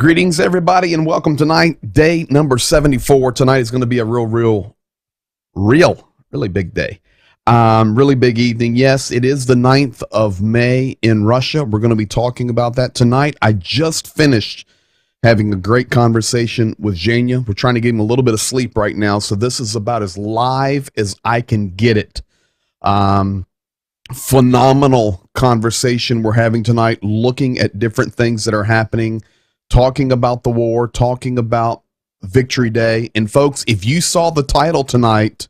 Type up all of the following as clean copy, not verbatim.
Greetings, everybody, and welcome tonight. Day number 74. Tonight is going to be a really big day. Really big evening. Yes, it is the 9th of May in Russia. We're going to be talking about that tonight. I just finished having a great conversation with Zhenya. We're trying to get him a little bit of sleep right now, so this is about as live as I can get it. Phenomenal conversation we're having tonight, looking at different things that are happening, talking about the war, talking about Victory Day. And folks, if you saw the title tonight,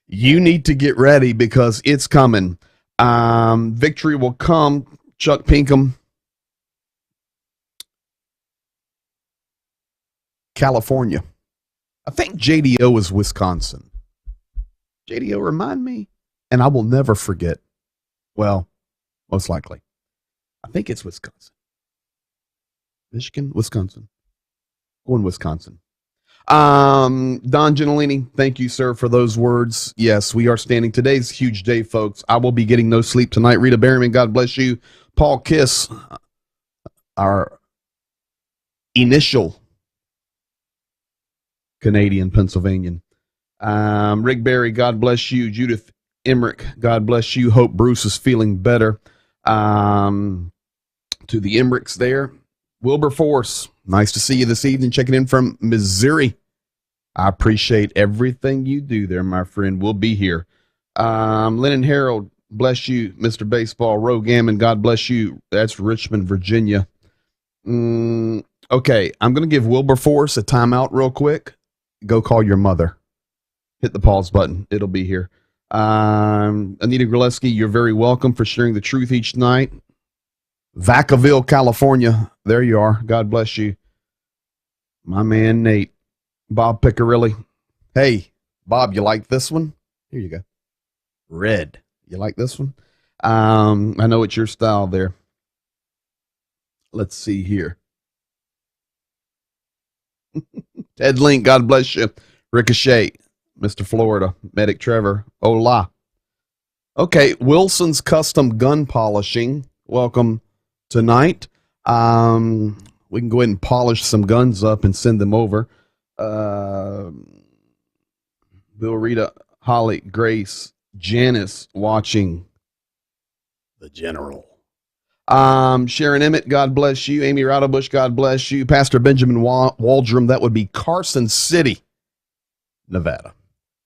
you need to get ready because it's coming. Victory will come. Chuck Pinkham, California. I think JDO is Wisconsin. JDO, remind me, and I will never forget. Well, most likely. I think it's Wisconsin. Michigan, Wisconsin. Going Wisconsin. Don Gentilini, thank you, sir, for those words. Yes, we are standing. Today's a huge day, folks. I will be getting no sleep tonight. Rita Berryman, God bless you. Paul Kiss, our initial Canadian Pennsylvanian. Rick Berry, God bless you. Judith Emmerich, God bless you. Hope Bruce is feeling better. To the Emmerichs there. Wilberforce, nice to see you this evening, checking in from Missouri. I appreciate everything you do there, my friend. We'll be here. Lennon Harold, bless you. Mr. Baseball, Roe Gammon, God bless you. That's Richmond, Virginia. Okay, I'm going to give Wilberforce a timeout real quick. Go call your mother. Hit the pause button. It'll be here. Anita Graleski, you're very welcome for sharing the truth each night. Vacaville, California. There you are. God bless you. My man, Nate. Bob Piccarilli. Hey, Bob, you like this one? Here you go. Red. You like this one? I know it's your style there. Let's see here. Ted Link, God bless you. Ricochet. Mr. Florida. Medic Trevor. Hola. Okay, Wilson's Custom Gun Polishing. Welcome tonight. We can go ahead and polish some guns up and send them over. Bill, Rita, Holly, Grace, Janice watching the General. Sharon Emmett, God bless you. Amy Raudabush, God bless you. Pastor Benjamin Waldrum, that would be Carson City, Nevada.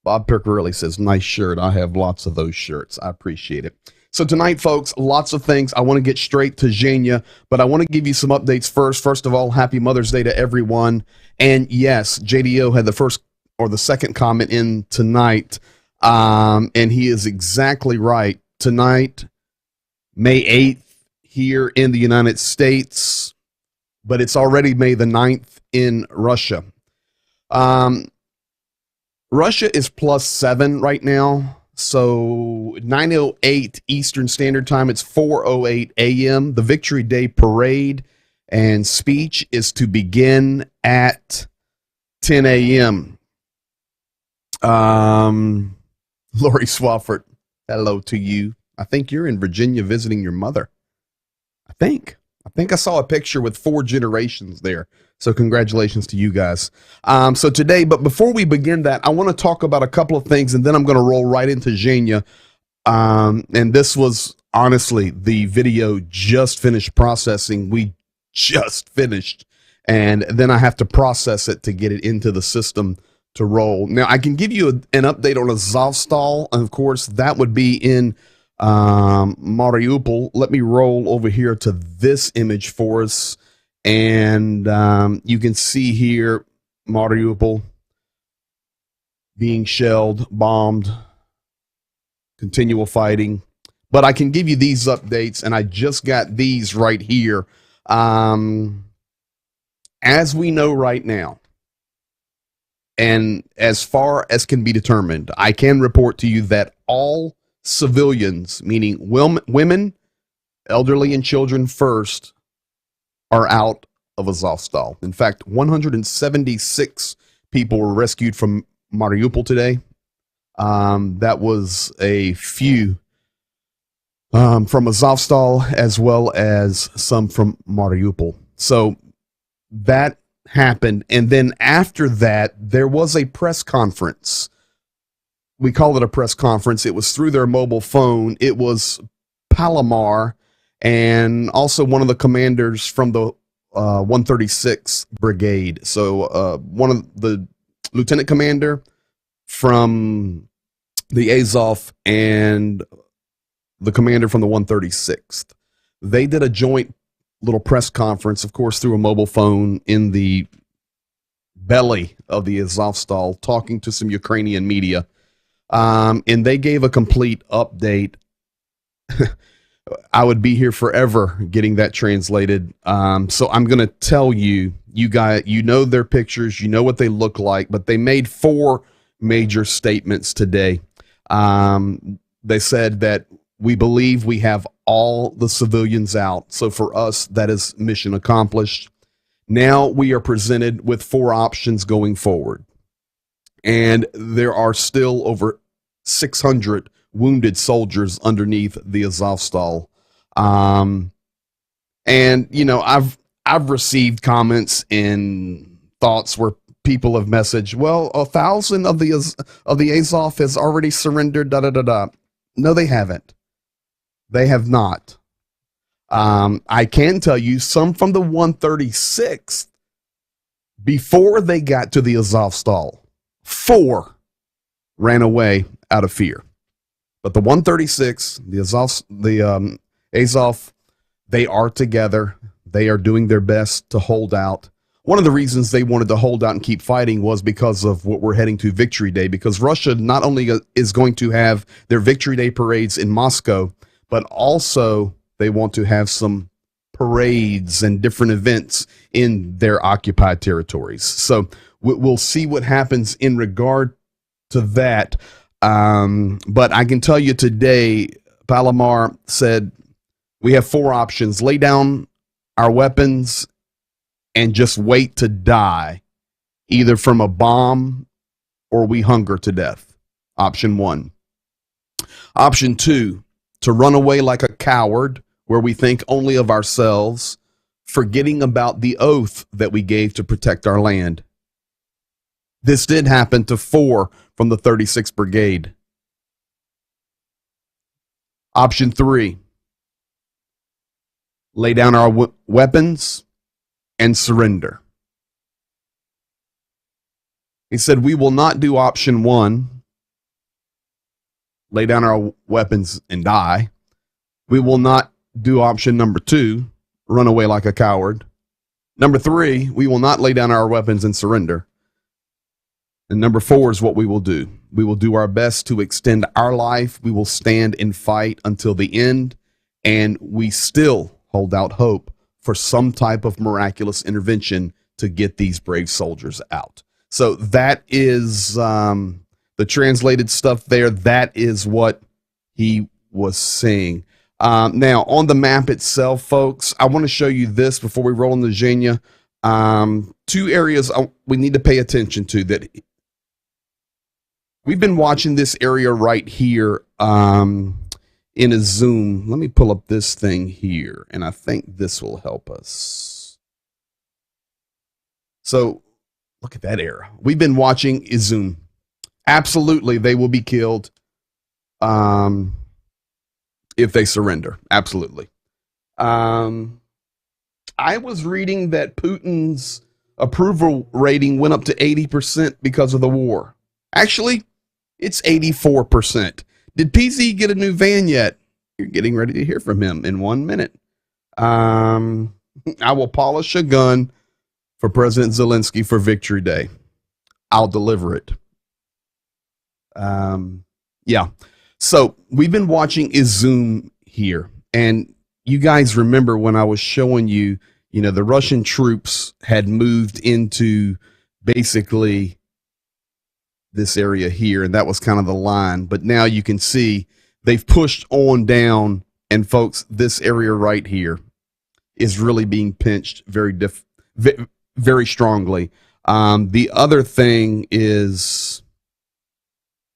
Bob Piccarilli says, nice shirt. I have lots of those shirts. I appreciate it. So tonight, folks, lots of things. I want to get straight to Zhenya, but I want to give you some updates first. First of all, happy Mother's Day to everyone. And yes, JDO had the first or the second comment in tonight, and he is exactly right. Tonight, May 8th here in the United States, but it's already May the 9th in Russia. Russia is +7 right now. So 9:08 Eastern Standard Time. It's 4:08 a.m. The Victory Day parade and speech is to begin at 10 a.m. Lori Swafford, hello to you. I think you're in Virginia visiting your mother. I think I saw a picture with 4 generations there. So congratulations to you guys. So today, but before we begin that, I want to talk about a couple of things, and then I'm going to roll right into Zhenya. And this was honestly the video just finished processing. We just finished, and then I have to process it to get it into the system to roll. Now, I can give you an update on Azovstal, and of course, that would be in Mariupol. Let me roll over here to this image for us. And you can see here Mariupol being shelled, bombed, continual fighting. But I can give you these updates, and I just got these right here. As we know right now, and as far as can be determined, I can report to you that all civilians, meaning women, elderly, and children first, are out of Azovstal. In fact, 176 people were rescued from Mariupol today. That was a few from Azovstal as well as some from Mariupol. So that happened. And then after that, there was a press conference. We call it a press conference. It was through their mobile phone. It was Palomar and also one of the commanders from the 136th Brigade. So one of the lieutenant commander from the Azov and the commander from the 136th. They did a joint little press conference, of course, through a mobile phone in the belly of the Azovstal, talking to some Ukrainian media. And they gave a complete update. I would be here forever getting that translated. So I'm going to tell you, you guys, you know their pictures, you know what they look like, but they made 4 major statements today. They said that we believe we have all the civilians out. So for us, that is mission accomplished. Now we are presented with 4 options going forward. And there are still over 600 wounded soldiers underneath the Azovstal. And, you know, I've received comments and thoughts where people have messaged, well, 1,000 of the Azov has already surrendered, da da da da. No, they haven't. They have not. I can tell you some from the 136th, before they got to the Azovstal, 4 ran away out of fear. But the 136, the Azov, they are together. They are doing their best to hold out. One of the reasons they wanted to hold out and keep fighting was because of what we're heading to Victory Day, because Russia not only is going to have their Victory Day parades in Moscow, but also they want to have some parades and different events in their occupied territories. So we'll see what happens in regard to that. But I can tell you today, Palomar said we have 4 options: lay down our weapons and just wait to die, either from a bomb or we hunger to death. Option 1. Option 2, to run away like a coward, where we think only of ourselves, forgetting about the oath that we gave to protect our land. This did happen to 4 from the 36th Brigade. Option 3, lay down our weapons and surrender. He said, we will not do option 1, lay down our weapons and die. We will not do option number 2, run away like a coward. Number 3, we will not lay down our weapons and surrender. And number 4 is what we will do. We will do our best to extend our life. We will stand and fight until the end. And we still hold out hope for some type of miraculous intervention to get these brave soldiers out. So that is the translated stuff there. That is what he was saying. Now, on the map itself, folks, I want to show you this before we roll into Zhenya. 2 areas we need to pay attention to. That we've been watching this area right here in a zoom. Let me pull up this thing here, and I think this will help us. So look at that area. We've been watching Izum. Absolutely, they will be killed if they surrender. Absolutely. I was reading that Putin's approval rating went up to 80% because of the war. Actually, it's 84%. Did PZ get a new van yet? You're getting ready to hear from him in 1 minute. I will polish a gun for President Zelensky for Victory Day. I'll deliver it. Yeah. So we've been watching Izum here. And you guys remember when I was showing you, you know, the Russian troops had moved into basically this area here, and that was kind of the line. But now you can see they've pushed on down, and folks, this area right here is really being pinched very strongly. The other thing is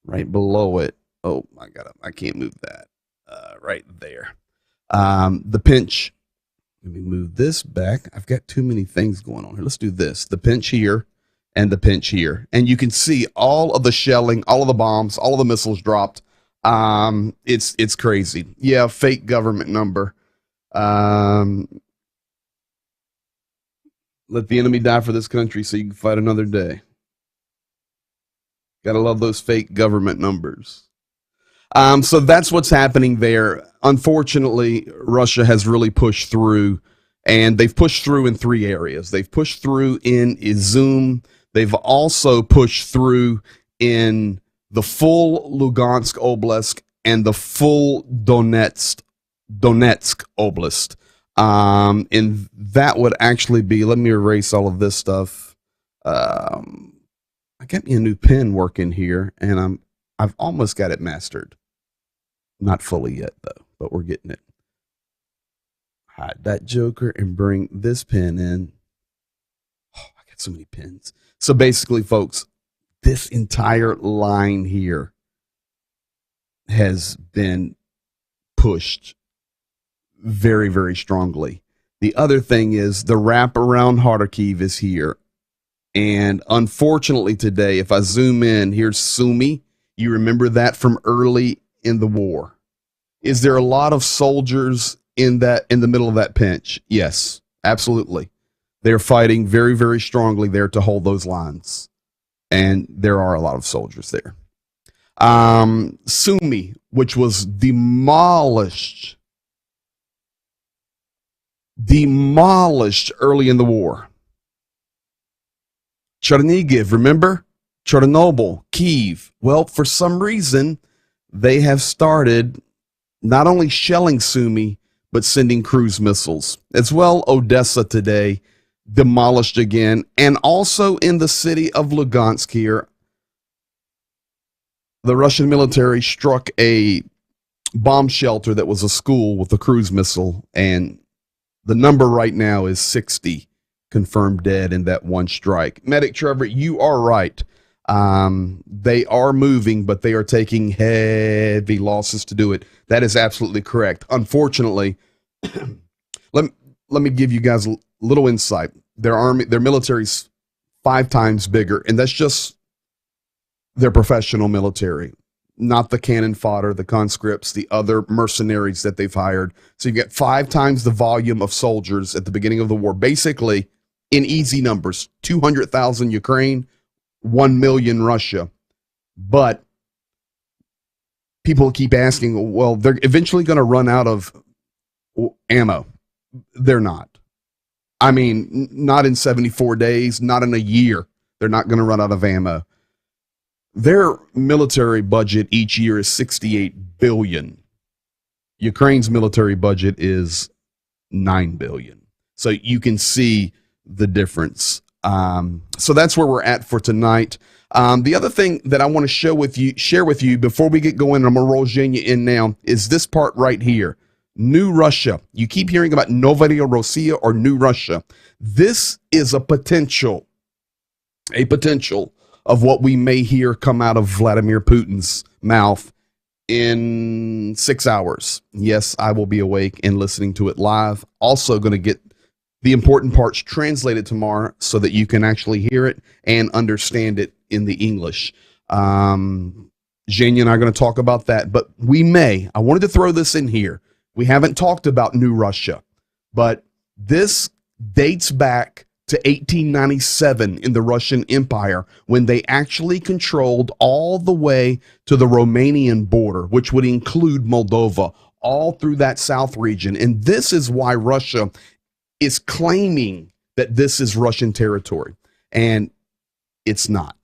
right below it. Oh my God, I can't move that. Right there. The pinch Let me move this back. I've got too many things going on here. Let's do this. The pinch here and the pinch here. And you can see all of the shelling, all of the bombs, all of the missiles dropped. It's crazy. Yeah, fake government number. Let the enemy die for this country so you can fight another day. Gotta love those fake government numbers. So that's what's happening there. Unfortunately, Russia has really pushed through, and they've pushed through in three areas. They've pushed through in Izum. They've also pushed through in the full Lugansk Oblast and the full Donetsk Oblast. And that would actually be, let me erase all of this stuff. I got me a new pen working here, and I've almost got it mastered. Not fully yet, though, but we're getting it. Hide that joker and bring this pen in. Oh, I got so many pens. So basically, folks, this entire line here has been pushed very, very strongly. The other thing is the wrap around Kharkiv is here. And unfortunately today, if I zoom in, here's Sumy. You remember that from early in the war. Is there a lot of soldiers in the middle of that pinch? Yes, absolutely. They're fighting very, very strongly there to hold those lines. And there are a lot of soldiers there. Sumy, which was demolished early in the war. Chernihiv, remember? Chernobyl, Kyiv. Well, for some reason, they have started not only shelling Sumy, but sending cruise missiles. As well, Odessa today, demolished again. And also in the city of Lugansk here, the Russian military struck a bomb shelter that was a school with a cruise missile. And the number right now is 60 confirmed dead in that one strike. Medic Trevor, you are right. They are moving, but they are taking heavy losses to do it. That is absolutely correct. Unfortunately, let me give you guys a little insight. Their military's 5 times bigger, and that's just their professional military, not the cannon fodder, the conscripts, the other mercenaries that they've hired. So you get 5 times the volume of soldiers at the beginning of the war. Basically, in easy numbers, 200,000 Ukraine, 1 million Russia. But people keep asking, well, they're eventually going to run out of ammo. They're not. I mean, not in 74 days, not in a year. They're not going to run out of ammo. Their military budget each year is $68 billion. Ukraine's military budget is $9 billion. So you can see the difference. So that's where we're at for tonight. The other thing that I want to share with you before we get going, I'm going to roll Zhenya in now, is this part right here. New Russia. You keep hearing about Novaya Rossiya or New Russia. This is a potential of what we may hear come out of Vladimir Putin's mouth in 6 hours. Yes, I will be awake and listening to it live. Also going to get the important parts translated tomorrow so that you can actually hear it and understand it in the English. Zhenya and I are going to talk about that, but I wanted to throw this in here. We haven't talked about New Russia, but this dates back to 1897 in the Russian Empire, when they actually controlled all the way to the Romanian border, which would include Moldova, all through that south region. And this is why Russia is claiming that this is Russian territory, and it's not.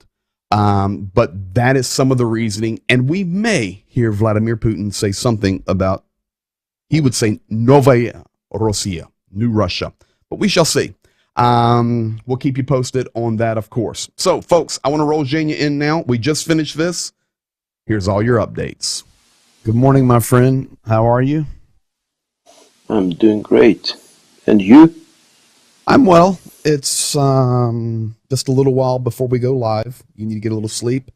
But that is some of the reasoning, and we may hear Vladimir Putin say something about, he would say Novaya Rossiya, New Russia, but we shall see. We'll keep you posted on that, of course. So, folks, I want to roll Zhenya in now. We just finished this. Here's all your updates. Good morning, my friend. How are you? I'm doing great. And you? I'm well. It's just a little while before we go live. You need to get a little sleep.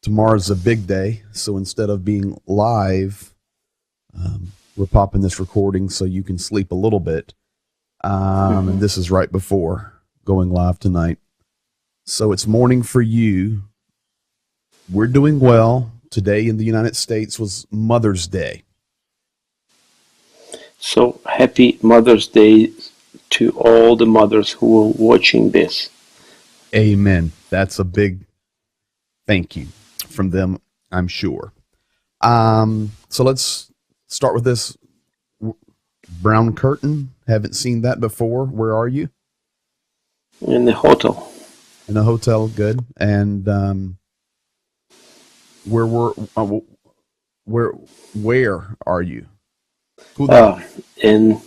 Tomorrow's a big day, so instead of being live, we're popping this recording so you can sleep a little bit. And this is right before going live tonight. So it's morning for you. We're doing well. Today in the United States was Mother's Day. So happy Mother's Day to all the mothers who are watching this. Amen. That's a big thank you from them, I'm sure. So let's start with this brown curtain. Haven't seen that before. Where are you? In the hotel. In a hotel, good. And where are you? In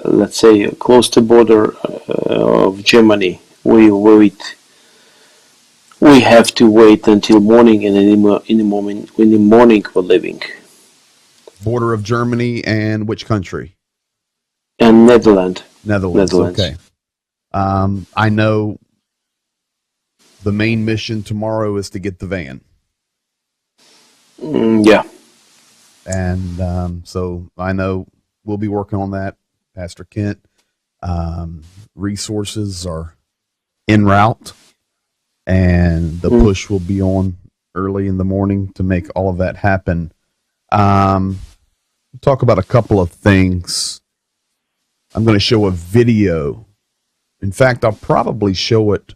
let's say close to border of Germany. We have to wait until morning, and in the morning we're leaving. Border of Germany and which country? And Netherlands. Okay. I know the main mission tomorrow is to get the van. Yeah. And so I know we'll be working on that. Pastor Kent, resources are en route, and the push will be on early in the morning to make all of that happen. Talk about a couple of things. I'm going to show a video. In fact, I'll probably show it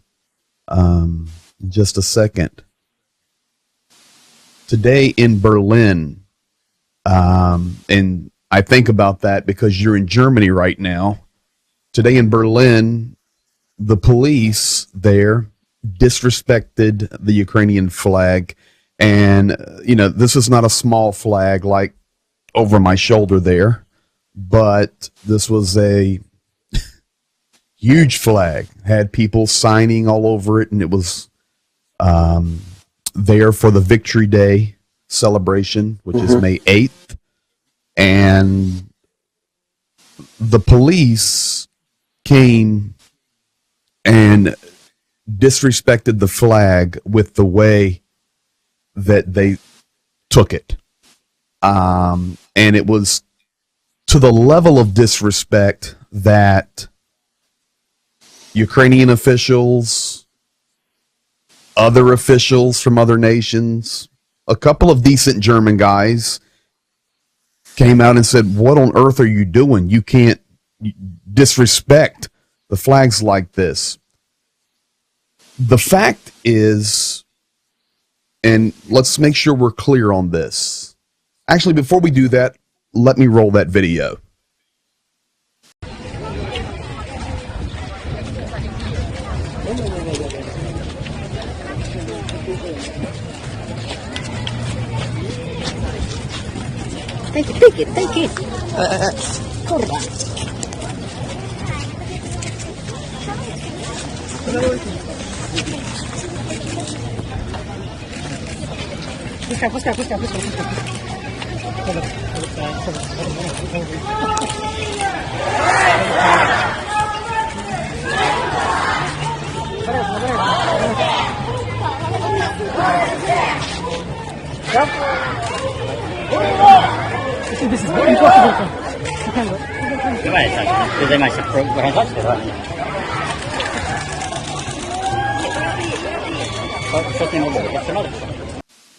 in just a second. Today in Berlin, and I think about that because you're in Germany right now. Today in Berlin, the police there disrespected the Ukrainian flag. And, this is not a small flag like over my shoulder there, but this was a huge flag. Had people signing all over it, and it was there for the Victory Day celebration, which is May 8th. And the police came and disrespected the flag with the way that they took it. And it was to the level of disrespect that Ukrainian officials, other officials from other nations, a couple of decent German guys came out and said, "What on earth are you doing? You can't disrespect the flags like this." The fact is, and let's make sure we're clear on this. Actually, before we do that, let me roll that video. Take it. Kurwa. Puszczaj. This is impossible. Ty zajmujesz się gorączką?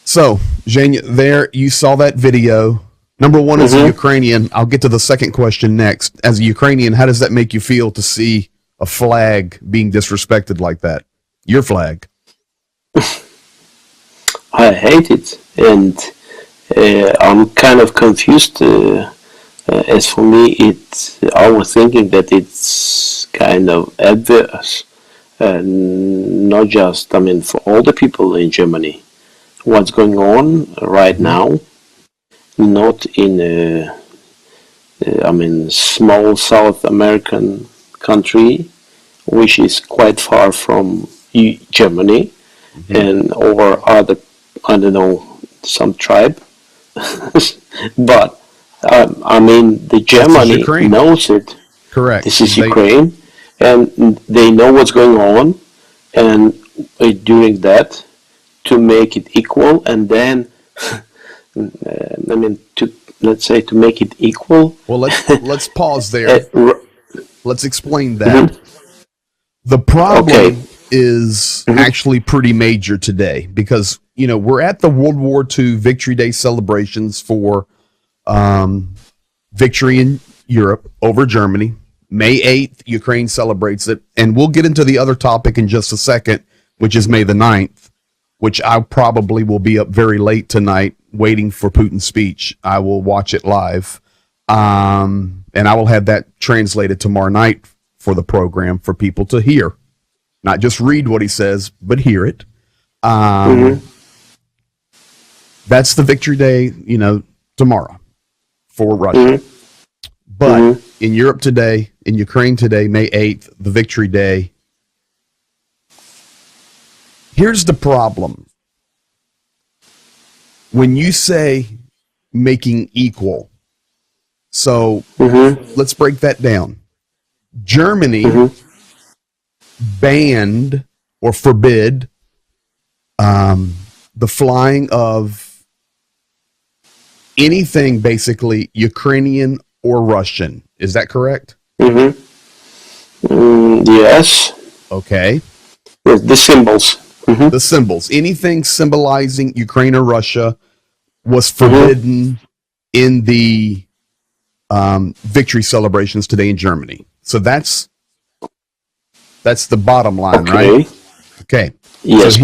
So, Zhenya, there you saw that video. Number one, as a Ukrainian, I'll get to the second question next. As a Ukrainian, how does that make you feel to see a flag being disrespected like that? Your flag. I hate it, and I'm kind of confused. As for me, I was thinking that it's kind of adverse, not just, for all the people in Germany. What's going on right now, not in small South American country, which is quite far from Germany, and over other, I don't know, some tribe. But the Germany knows it. Correct. This is Ukraine, and they know what's going on, and during that, to make it equal, and then to let's say, to make it equal. Well, let's pause there. Let's explain that. Mm-hmm. The problem Okay. is actually pretty major today because, we're at the World War II Victory Day celebrations for victory in Europe over Germany. May 8th, Ukraine celebrates it. And we'll get into the other topic in just a second, which is May the 9th, which I probably will be up very late tonight waiting for Putin's speech. I will watch it live. And I will have that translated tomorrow night for the program for people to hear. Not just read what he says, but hear it. That's the Victory Day, tomorrow for Russia. But in Europe today, in Ukraine today, May 8th, the Victory Day. Here's the problem. When you say making equal, so let's break that down. Germany banned or forbid the flying of anything basically Ukrainian or Russian. Is that correct? Yes. Okay. With the symbols. The symbols. Anything symbolizing Ukraine or Russia was forbidden in the victory celebrations today in Germany. So that's the bottom line, right? Okay. Yes, so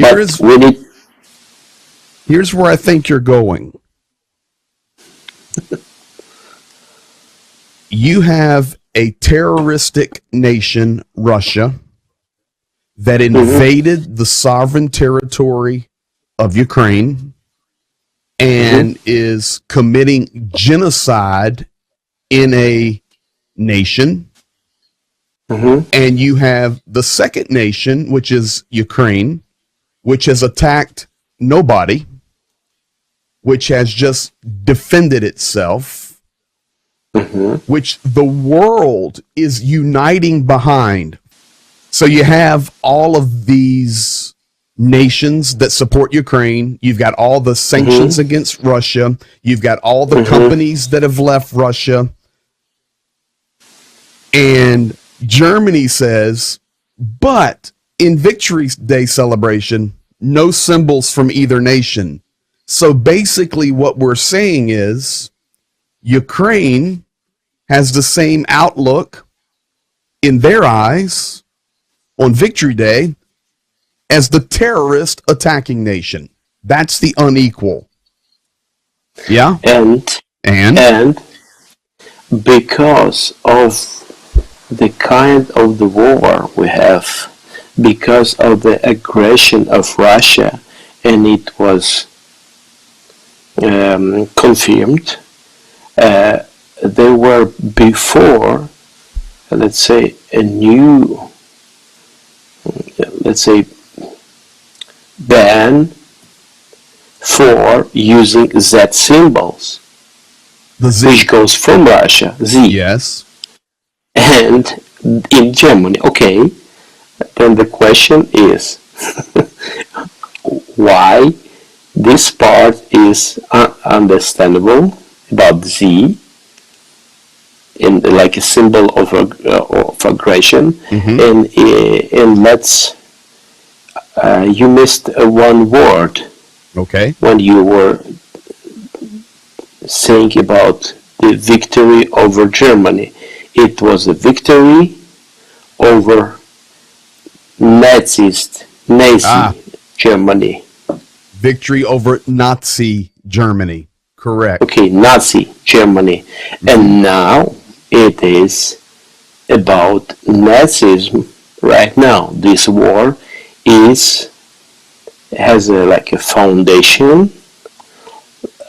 here's where I think you're going. You have a terroristic nation, Russia, that invaded the sovereign territory of Ukraine and is committing genocide in a nation. And you have the second nation, which is Ukraine, which has attacked nobody, which has just defended itself, which the world is uniting behind. So you have all of these nations that support Ukraine. You've got all the sanctions against Russia. You've got all the companies that have left Russia. And Germany says, but in Victory Day celebration, no symbols from either nation. So basically what we're saying is Ukraine has the same outlook in their eyes on Victory Day as the terrorist attacking nation. That's the unequal. Yeah? And because of the kind of the war we have, because of the aggression of Russia, and it was confirmed, there were before, let's say, a new, ban for using Z symbols, The Z. which goes from Russia, Z. Yes. And in Germany, okay, then the question is why this part is understandable about Z in like a symbol of aggression, and let's you missed one word Okay. when you were saying about the victory over Germany. It was a victory over Nazi Germany. Victory over Nazi Germany. Correct. Okay, Nazi Germany. And now it is about Nazism right now. This war has a foundation,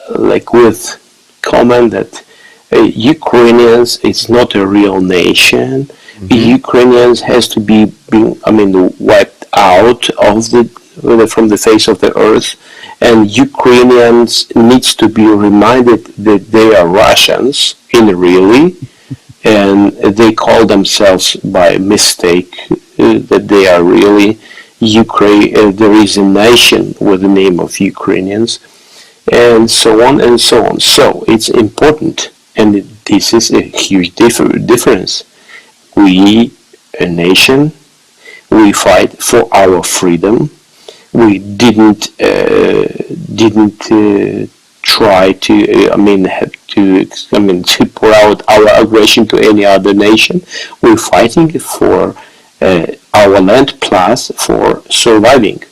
like with comment that Ukrainians, it's not a real nation. Ukrainians has to be wiped out of from the face of the earth, and Ukrainians needs to be reminded that they are Russians in really, and they call themselves by mistake that they are really Ukraine. There is a nation with the name of Ukrainians, and so on and so on. So it's important, and this is a huge difference. We, a nation, we fight for our freedom. We didn't try to to pour out our aggression to any other nation. We're fighting for our land plus for surviving,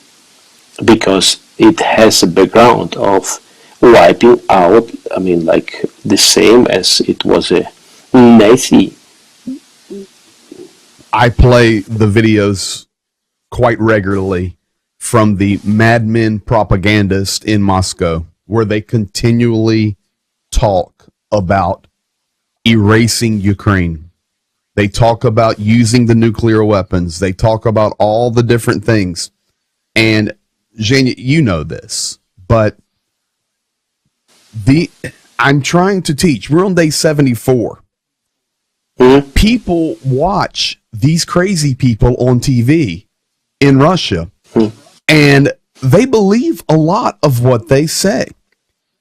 because it has a background of wiping out, like the same as it was a Nazi. I play the videos quite regularly from the madmen propagandist in Moscow, where they continually talk about erasing Ukraine. They talk about using the nuclear weapons. They talk about all the different things. And Zhenya, you know this, but I'm trying to teach. We're on day 74. People watch these crazy people on TV in Russia, and they believe a lot of what they say.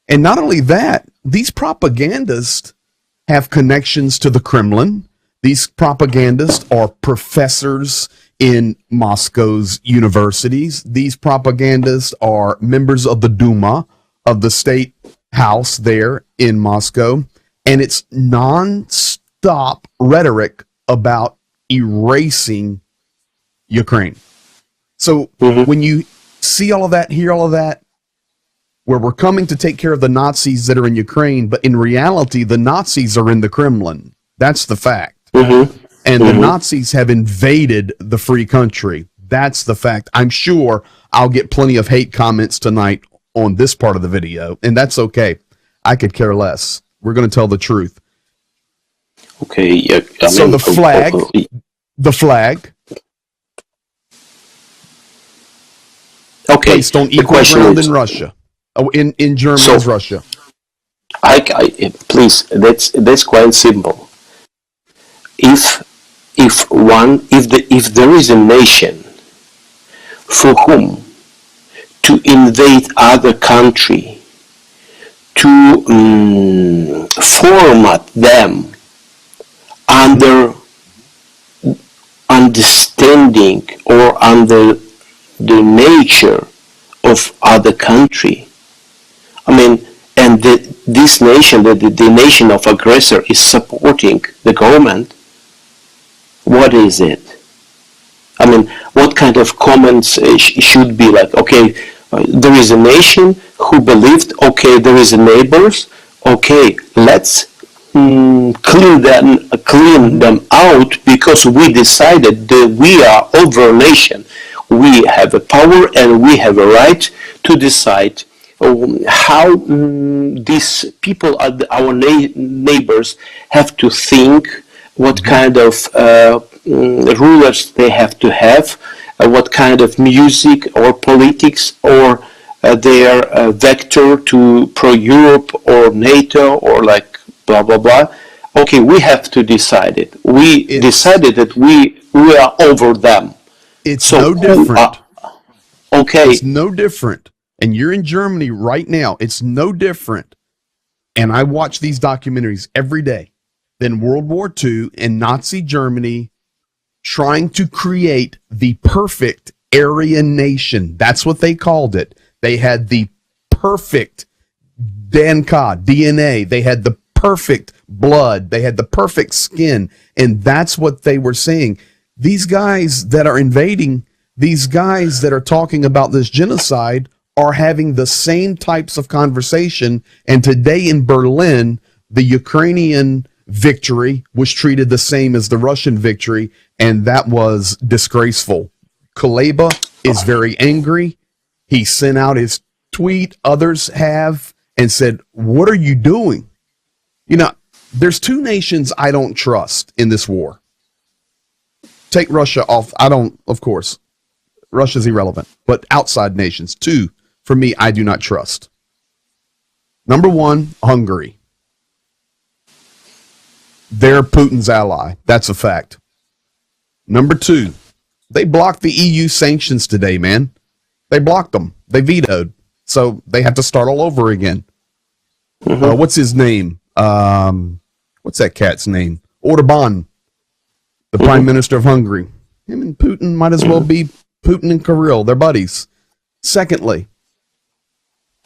And not only that, these propagandists have connections to the Kremlin. These propagandists are professors in Moscow's universities. These propagandists are members of the Duma, of the state house there in Moscow. And it's non-stop rhetoric about erasing Ukraine. So when you see all of that, hear all of that, where we're coming to take care of the Nazis that are in Ukraine, but in reality, the Nazis are in the Kremlin. That's the fact. And the Nazis have invaded the free country. That's the fact. I'm sure I'll get plenty of hate comments tonight on this part of the video, and that's okay. I could care less. We're going to tell the truth. Okay. Yeah. So the flag, okay, placed on equal ground in Russia. Oh, in Germany is Russia. Please, that's quite simple. If there is a nation for whom to invade other country, to format them under understanding or under the nature of other country, and this nation, the nation of aggressor, is supporting the government, what is it? What kind of comments should be like, okay, there is a nation who believed, okay, there is a neighbors, okay, let's clean them out, because we decided that we are over nation. We have a power and we have a right to decide how these people, our neighbors, have to think, what kind of rulers they have to have, what kind of music or politics or their vector to pro-Europe or NATO or like blah blah blah. Okay, we have to decide it. We decided that we are over them. It's no different. Okay. It's no different. And you're in Germany right now. It's no different. And I watch these documentaries every day than World War II and Nazi Germany trying to create the perfect Aryan nation. That's what they called it. They had the perfect DNA. They had the perfect blood. They had the perfect skin. And that's what they were saying. These guys that are invading, these guys that are talking about this genocide are having the same types of conversation. And today in Berlin, the Ukrainian victory was treated the same as the Russian victory, and that was disgraceful. Kuleba is very angry. He sent out his tweet, others have, and said, what are you doing? There's two nations I don't trust in this war. Take Russia off. Of course, Russia's irrelevant, but outside nations, two, for me, I do not trust. Number one, Hungary. They're Putin's ally. That's a fact. Number two, they blocked the EU sanctions today, man. They blocked them. They vetoed. So they have to start all over again. What's his name? What's that cat's name? Orban, the prime minister of Hungary. Him and Putin might as well be Putin and Kirill. They're buddies. Secondly,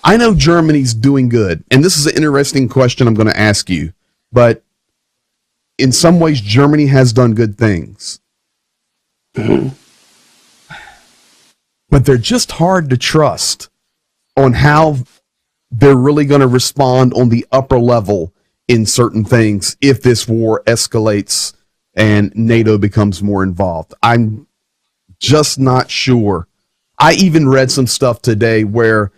I know Germany's doing good, and this is an interesting question I'm going to ask you, but in some ways, Germany has done good things. But they're just hard to trust on how they're really going to respond on the upper level in certain things if this war escalates and NATO becomes more involved. I'm just not sure. I even read some stuff today where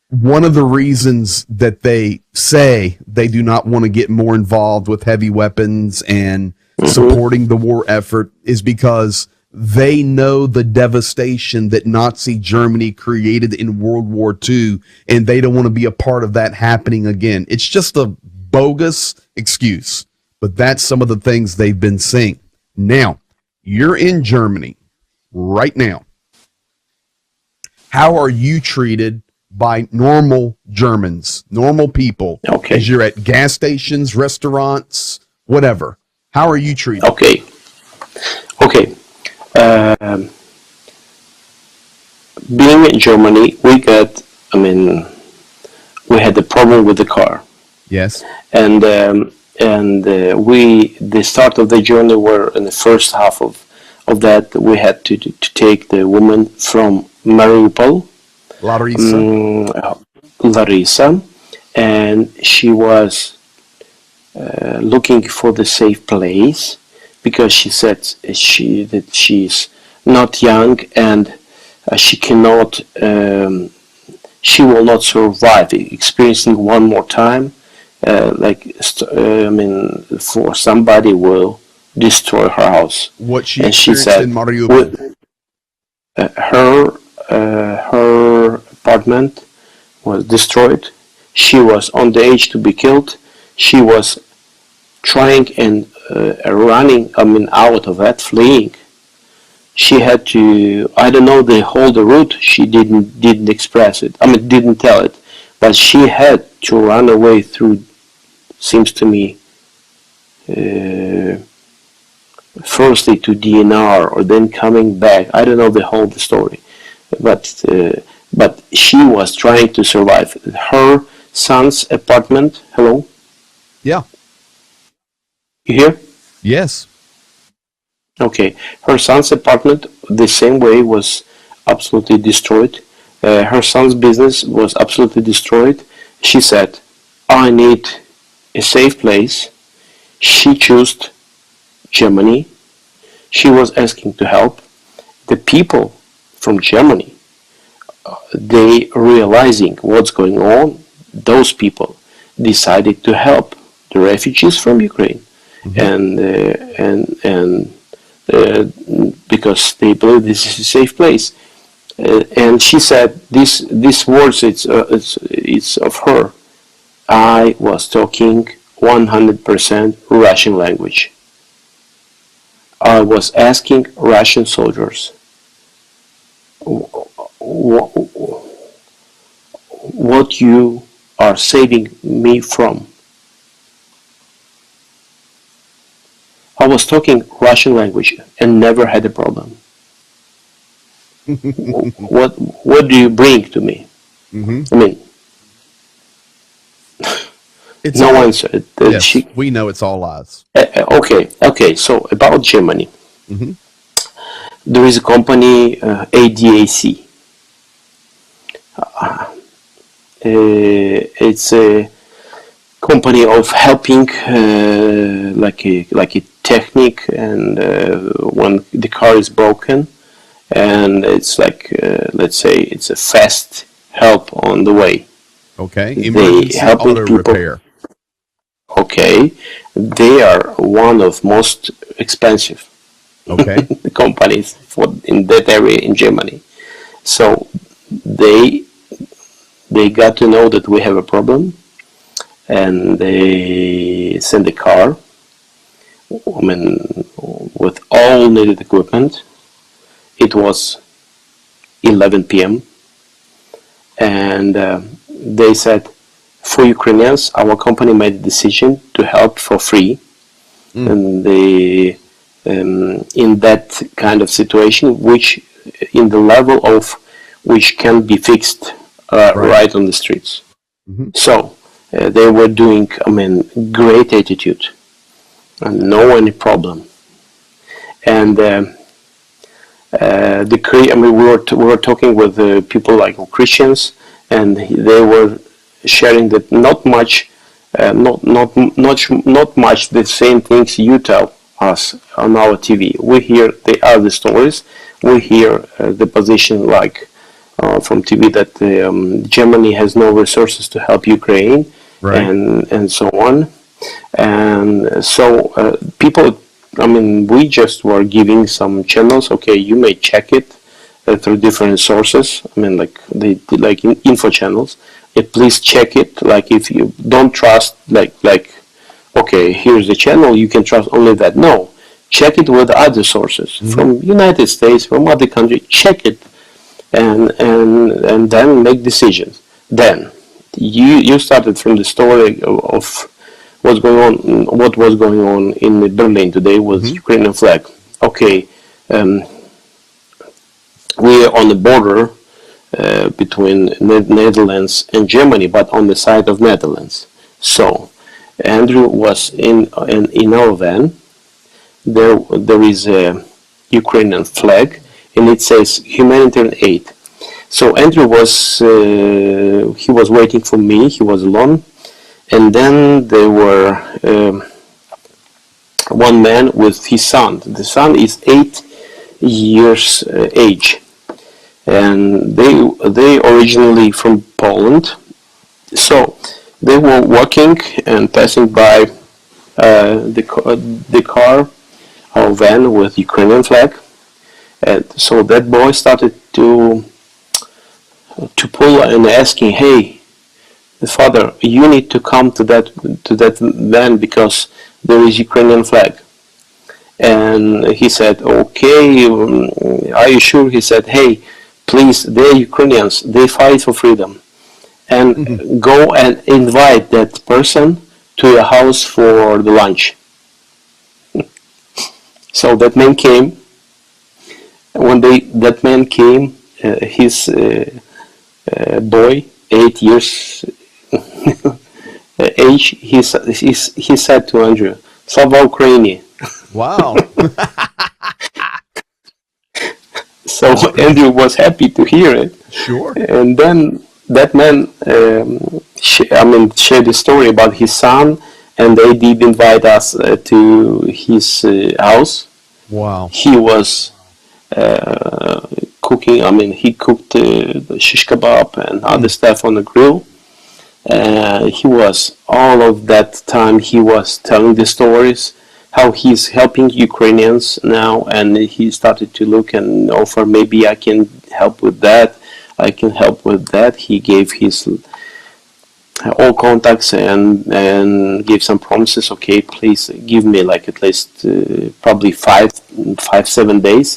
one of the reasons that they say they do not want to get more involved with heavy weapons and supporting the war effort is because they know the devastation that Nazi Germany created in World War II, and they don't want to be a part of that happening again. It's just a bogus excuse, but that's some of the things they've been saying. Now, you're in Germany right now. How are you treated by normal Germans, normal people? Okay. As you're at gas stations, restaurants, whatever. How are you treated? Okay. Being in Germany, we had a problem with the car. Yes. And the start of the journey were in the first half of that we had to take the woman from Mariupol, Larissa, and she was looking for the safe place because she said that she's not young and she cannot, she will not survive experiencing one more time. For somebody will destroy her house. What she and experienced she said, in Mariupol. Her apartment was destroyed. She was on the edge to be killed. She was trying and running, out of that, fleeing. She had to, I don't know the whole route. She didn't express it. Didn't tell it, but she had to run away through. Seems to me, firstly to DNR or then coming back. I don't know the whole story, but she was trying to survive. Her son's apartment. Hello. Yeah. You hear? Yes. Okay. Her son's apartment, the same way, was absolutely destroyed. Her son's business was absolutely destroyed. She said, "I need a safe place." She chose Germany. She was asking to help. The people from Germany, they realizing what's going on, those people decided to help the refugees from Ukraine, and because they believe this is a safe place. And she said, "These words, it's of her. I was talking 100% Russian language. I was asking Russian soldiers, what you are saving me from?" I was talking Russian language and never had a problem. What do you bring to me? It's no all, answer. yes, we know it's all lies. Okay. So about Germany, there is a company, ADAC. It's a company of helping, like a technique, and when the car is broken, and it's like, let's say, it's a fast help on the way. Okay, emergency auto repair. Okay, they are one of most expensive companies in that area in Germany. So they got to know that we have a problem, and they sent a car, with all needed equipment. It was 11 p.m. and they said, for Ukrainians, our company made a decision to help for free. And they, in that kind of situation, which in the level of which can be fixed right on the streets. So they were doing, great attitude, and no any problem. And we were talking with people like Christians, and they were sharing that not much the same things you tell us on our TV. We hear the other stories. We hear the position like from TV that Germany has no resources to help Ukraine, and so on. And so people, we just were giving some channels. Okay, you may check it through different sources. Like they did, like info channels. Please check it. Like if you don't trust, like okay, here's the channel, you can trust only that. No, check it with other sources from United States, from other countries. Check it, and then make decisions. Then you started from the story of what was going on in Berlin today with Ukrainian flag. Okay, we are on the border between Netherlands and Germany, but on the side of Netherlands. So Andrew was in our van. There is a Ukrainian flag, and it says humanitarian aid. So Andrew was waiting for me. He was alone, and then there were one man with his son. The son is 8 years age, and they originally from Poland. So they were walking and passing by the car, our van with Ukrainian flag, and so that boy started to pull and asking, "Hey, father, you need to come to that van because there is Ukrainian flag." And he said, "Okay, are you sure?" He said, "Hey, please, they're Ukrainians. They fight for freedom, and go and invite that person to your house for the lunch." So that man came. When that man came, his boy, 8 years age, he said to Andrew, "Slava Ukraini." Wow. So Andrew was happy to hear it. Sure. And then that man, shared the story about his son, and they did invite us to his house. Wow. He was cooking. He cooked shish kebab and other stuff on the grill. He was all of that time. He was telling the stories how he's helping Ukrainians now, and he started to look and offer, maybe I can help with that. I can help with that. He gave his all contacts and gave some promises. Okay, please give me like at least probably 7 days.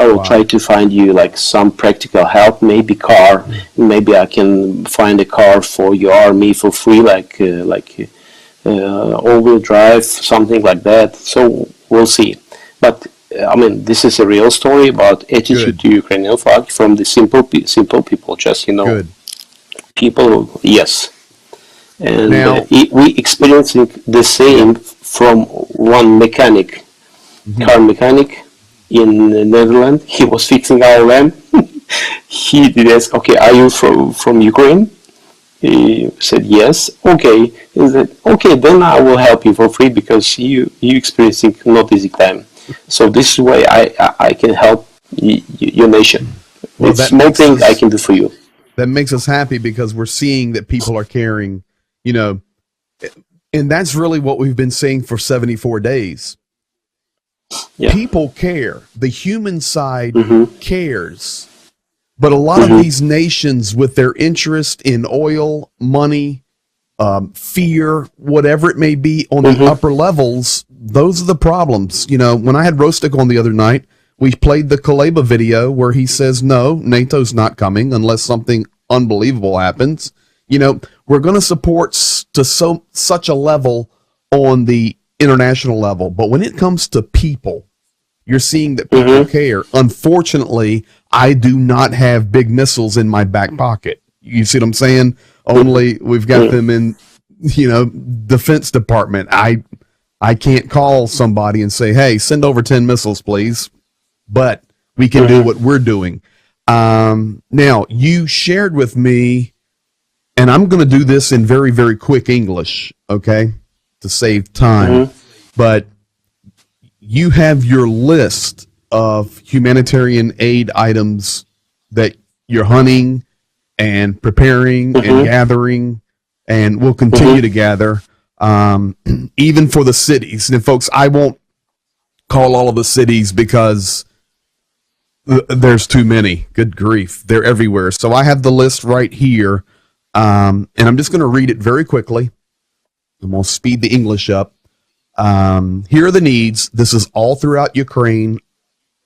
I will try to find you like some practical help, maybe car. Maybe I can find a car for your army for free, like all-wheel drive, something like that. So we'll see. But this is a real story about attitude to Ukrainian flag from the simple people, just Good. People. Yes, and now, we experiencing the same from one mechanic, car mechanic in the Netherlands. He was fixing our van. He did ask, "Okay, are you from Ukraine?" He said yes. Okay. He said, "Okay, then I will help you for free because you experiencing not easy time. So this is why I can help your nation. Well, it's small thing I can do for you." That makes us happy because we're seeing that people are caring, and that's really what we've been saying for 74 days. Yeah. People care. The human side cares. But a lot of these nations, with their interest in oil, money, fear, whatever it may be on the upper levels, those are the problems. When I had Rostik on the other night, we played the Kuleba video where he says, no, NATO's not coming unless something unbelievable happens, you know, we're going to support to such a level on the international level. But when it comes to people, you're seeing that people care. Unfortunately, I do not have big missiles in my back pocket. You see what I'm saying? Only we've got them in, you know, Defense Department. I can't call somebody and say, hey, send over 10 missiles, please. But we can do what we're doing. Now, you shared with me, and I'm going to do this in very, very quick English, okay, to save time. But you have your list of humanitarian aid items that you're hunting and preparing and gathering, and will continue to gather, even for the cities. And folks, I won't call all of the cities because there's too many. Good grief. They're everywhere. So I have the list right here, and I'm just going to read it very quickly. I'm going to speed the English up. Here are the needs. This is all throughout Ukraine,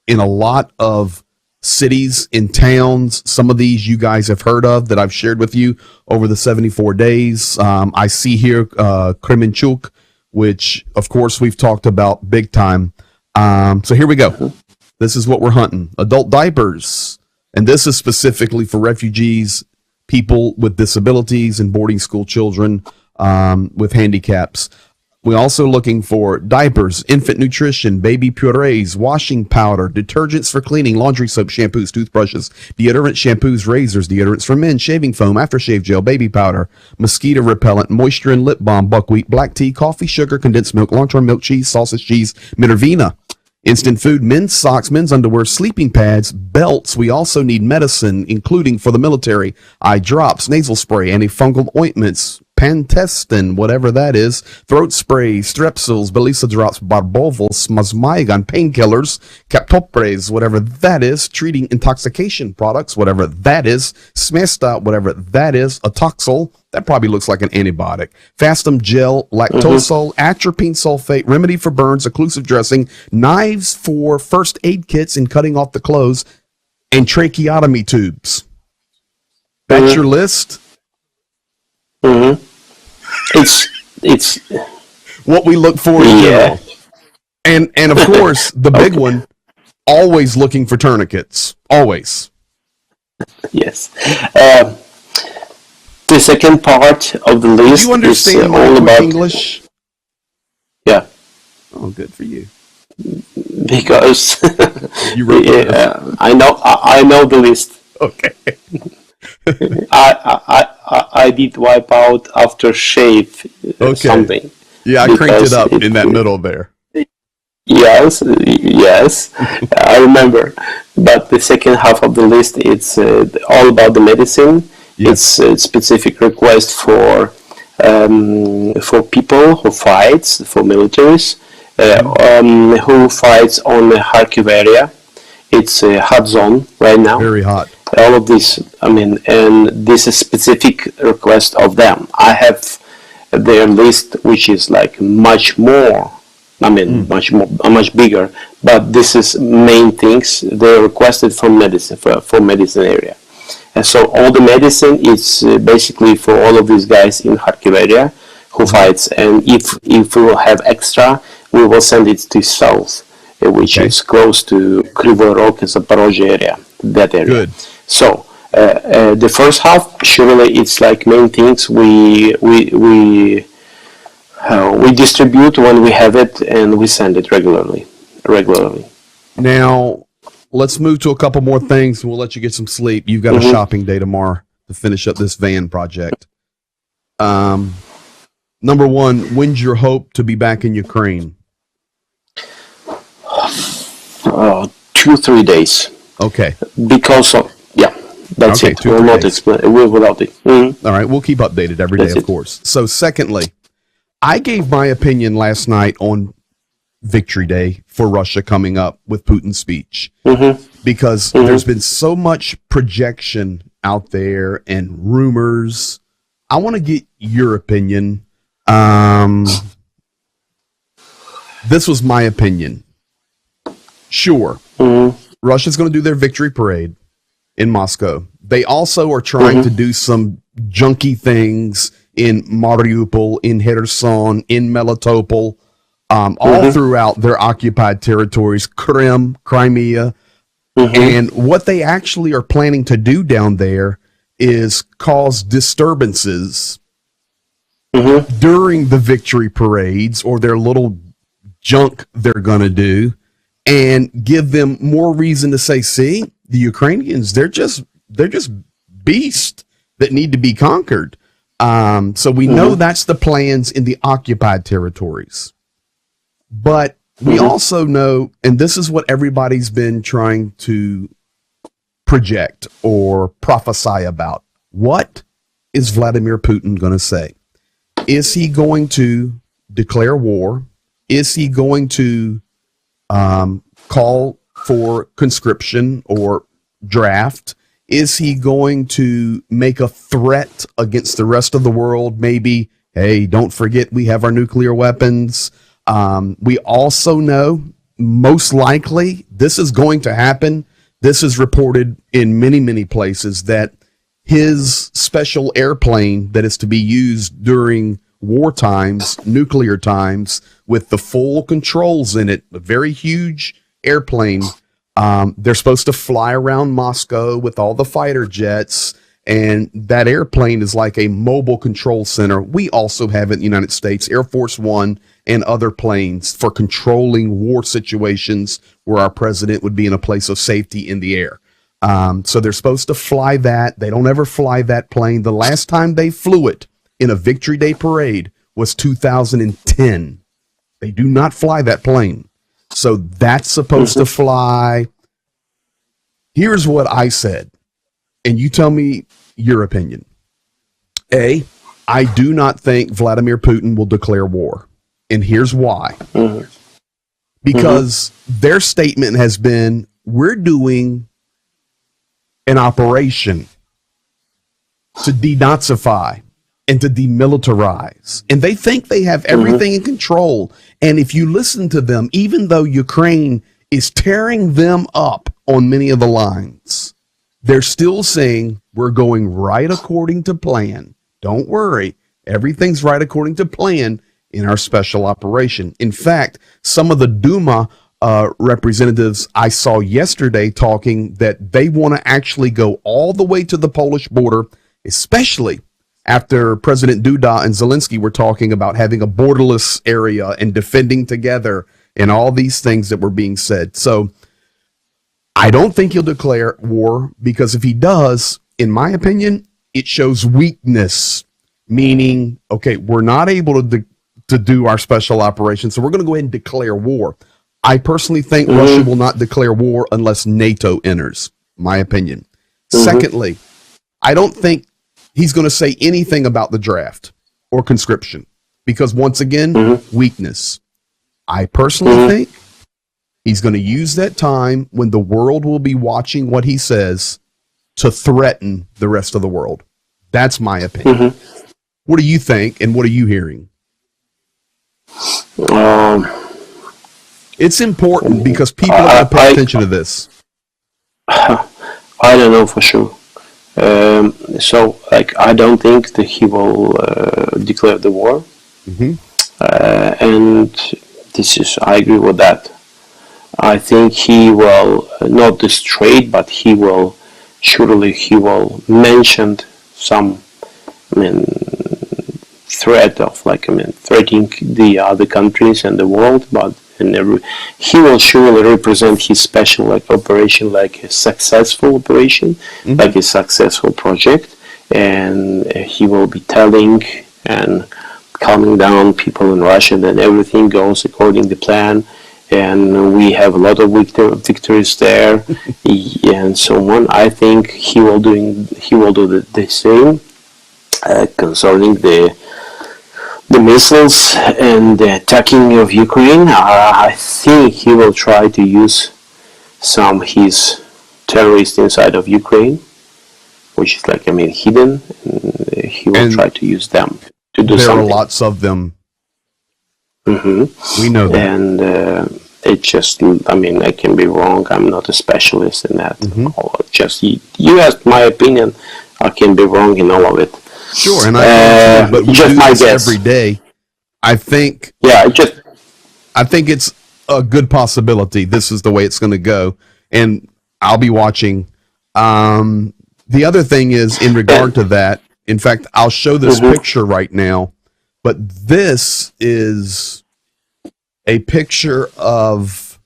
in a lot of cities, in towns. Some of these you guys have heard of that I've shared with you over the 74 days. I see here Kremenchuk, which, of course, we've talked about big time. So here we go. This is what we're hunting. Adult diapers. And this is specifically for refugees, people with disabilities, and boarding school children with handicaps. We're also looking for diapers, infant nutrition, baby purees, washing powder, detergents for cleaning, laundry soap, shampoos, toothbrushes, deodorant, shampoos, razors, deodorants for men, shaving foam, aftershave gel, baby powder, mosquito repellent, moisture and lip balm, buckwheat, black tea, coffee, sugar, condensed milk, long-term milk cheese, sausage cheese, Minervina, instant food, men's socks, men's underwear, sleeping pads, belts. We also need medicine, including for the military, eye drops, nasal spray, antifungal ointments, Pantestin, whatever that is, throat spray, strepsils, Belisa drops, Barbovals, Masmaigan, painkillers, Captopres, whatever that is, treating intoxication products, whatever that is, Smesta, whatever that is, Atoxol, that probably looks like an antibiotic, Fastum gel, lactosol, atropine sulfate, remedy for burns, occlusive dressing, knives for first aid kits and cutting off the clothes, and tracheotomy tubes. That's your list? It's what we look for in general. And of course, the big one, always looking for tourniquets. Always. Yes. The second part of the list Do you understand is all about English? Yeah. Oh, good for you. Because You wrote I know the list. Okay. I did wipe out after shave something. Yeah, I cranked it up in that middle there. Yes, I remember. But the second half of the list, it's all about the medicine. Yes. It's a specific request for people who fights, for militaries, who fights on the Kharkiv area. It's a hot zone right now. Very hot. All of this, and this is specific request of them. I have their list, which is like much more, much bigger, but this is main things they requested from medicine, for medicine area. And so all the medicine is basically for all of these guys in Kharkiv area who fights, and if we will have extra, we will send it to south, which is close to Kryvyi Rog and Zaporozhye area, that area. Good. So the first half, surely it's like main things we distribute when we have it, and we send it regularly. Now, let's move to a couple more things, and we'll let you get some sleep. You've got a shopping day tomorrow to finish up this van project. Number one, when's your hope to be back in Ukraine? 2-3 days. Okay. Because of that's it. We'll not explain. We'll without it. All right, we'll keep updated every day, of course. So, secondly, I gave my opinion last night on Victory Day for Russia coming up with Putin's speech, because there's been so much projection out there and rumors. I want to get your opinion. This was my opinion. Sure, Russia's going to do their victory parade in Moscow. They also are trying to do some junky things in Mariupol, in Kherson, in Melitopol, all throughout their occupied territories, Crimea. And what they actually are planning to do down there is cause disturbances during the victory parades or their little junk they're going to do, and give them more reason to say, see, the Ukrainians, they're just beasts that need to be conquered. So we know that's the plans in the occupied territories. But we also know, and this is what everybody's been trying to project or prophesy about, what is Vladimir Putin going to say? Is he going to declare war? Is he going to call for conscription or draft? Is he going to make a threat against the rest of the world? Maybe, hey, don't forget we have our nuclear weapons. We also know, most likely, this is going to happen. This is reported in many, many places, that his special airplane that is to be used during war times, nuclear times, with the full controls in it, a very huge airplane. They're supposed to fly around Moscow with all the fighter jets, and that airplane is like a mobile control center. We also have in the United States Air Force One and other planes for controlling war situations where our president would be in a place of safety in the air. So they're supposed to fly that. They don't ever fly that plane. The last time they flew it in a Victory Day parade was 2010. They do not fly that plane. So that's supposed to fly. Here's what I said, and you tell me your opinion. A, I do not think Vladimir Putin will declare war. And here's why. Because their statement has been, we're doing an operation to denazify and to demilitarize. And they think they have everything in control. And if you listen to them, even though Ukraine is tearing them up on many of the lines, they're still saying, we're going right according to plan. Don't worry. Everything's right according to plan in our special operation. In fact, some of the Duma representatives I saw yesterday talking that they want to actually go all the way to the Polish border, especially after President Duda and Zelensky were talking about having a borderless area and defending together and all these things that were being said. So I don't think he'll declare war, because if he does, in my opinion, it shows weakness, meaning, okay, we're not able to do our special operation, so we're going to go ahead and declare war. I personally think Russia will not declare war unless NATO enters, my opinion. Secondly, I don't think he's going to say anything about the draft or conscription, because once again, weakness. I personally think he's going to use that time when the world will be watching what he says to threaten the rest of the world. That's my opinion. What do you think, and what are you hearing? It's important because people are going to pay attention to this. I don't know for sure. So, I don't think that he will declare the war. And I agree with that. I think he will not destroy, but he will mention some, threat of threatening the other countries and the world, but he will surely represent his special operation like a successful operation, like a successful project, and he will be telling and calming down people in Russia that everything goes according to plan, and we have a lot of victories there, and so on. I think he will do the same concerning the missiles and the attacking of Ukraine. I think he will try to use some his terrorists inside of Ukraine, which is hidden, and he will try to use them to do something. There are lots of them. We know that. it just, I mean, I can be wrong. I'm not a specialist in that. Or just you asked my opinion. I can be wrong in all of it. Sure, and I can too, but we just do my this guess. every day. I think it's a good possibility. This is the way it's going to go, and I'll be watching. The other thing is, in regard to that, in fact, I'll show this picture right now, but this is a picture of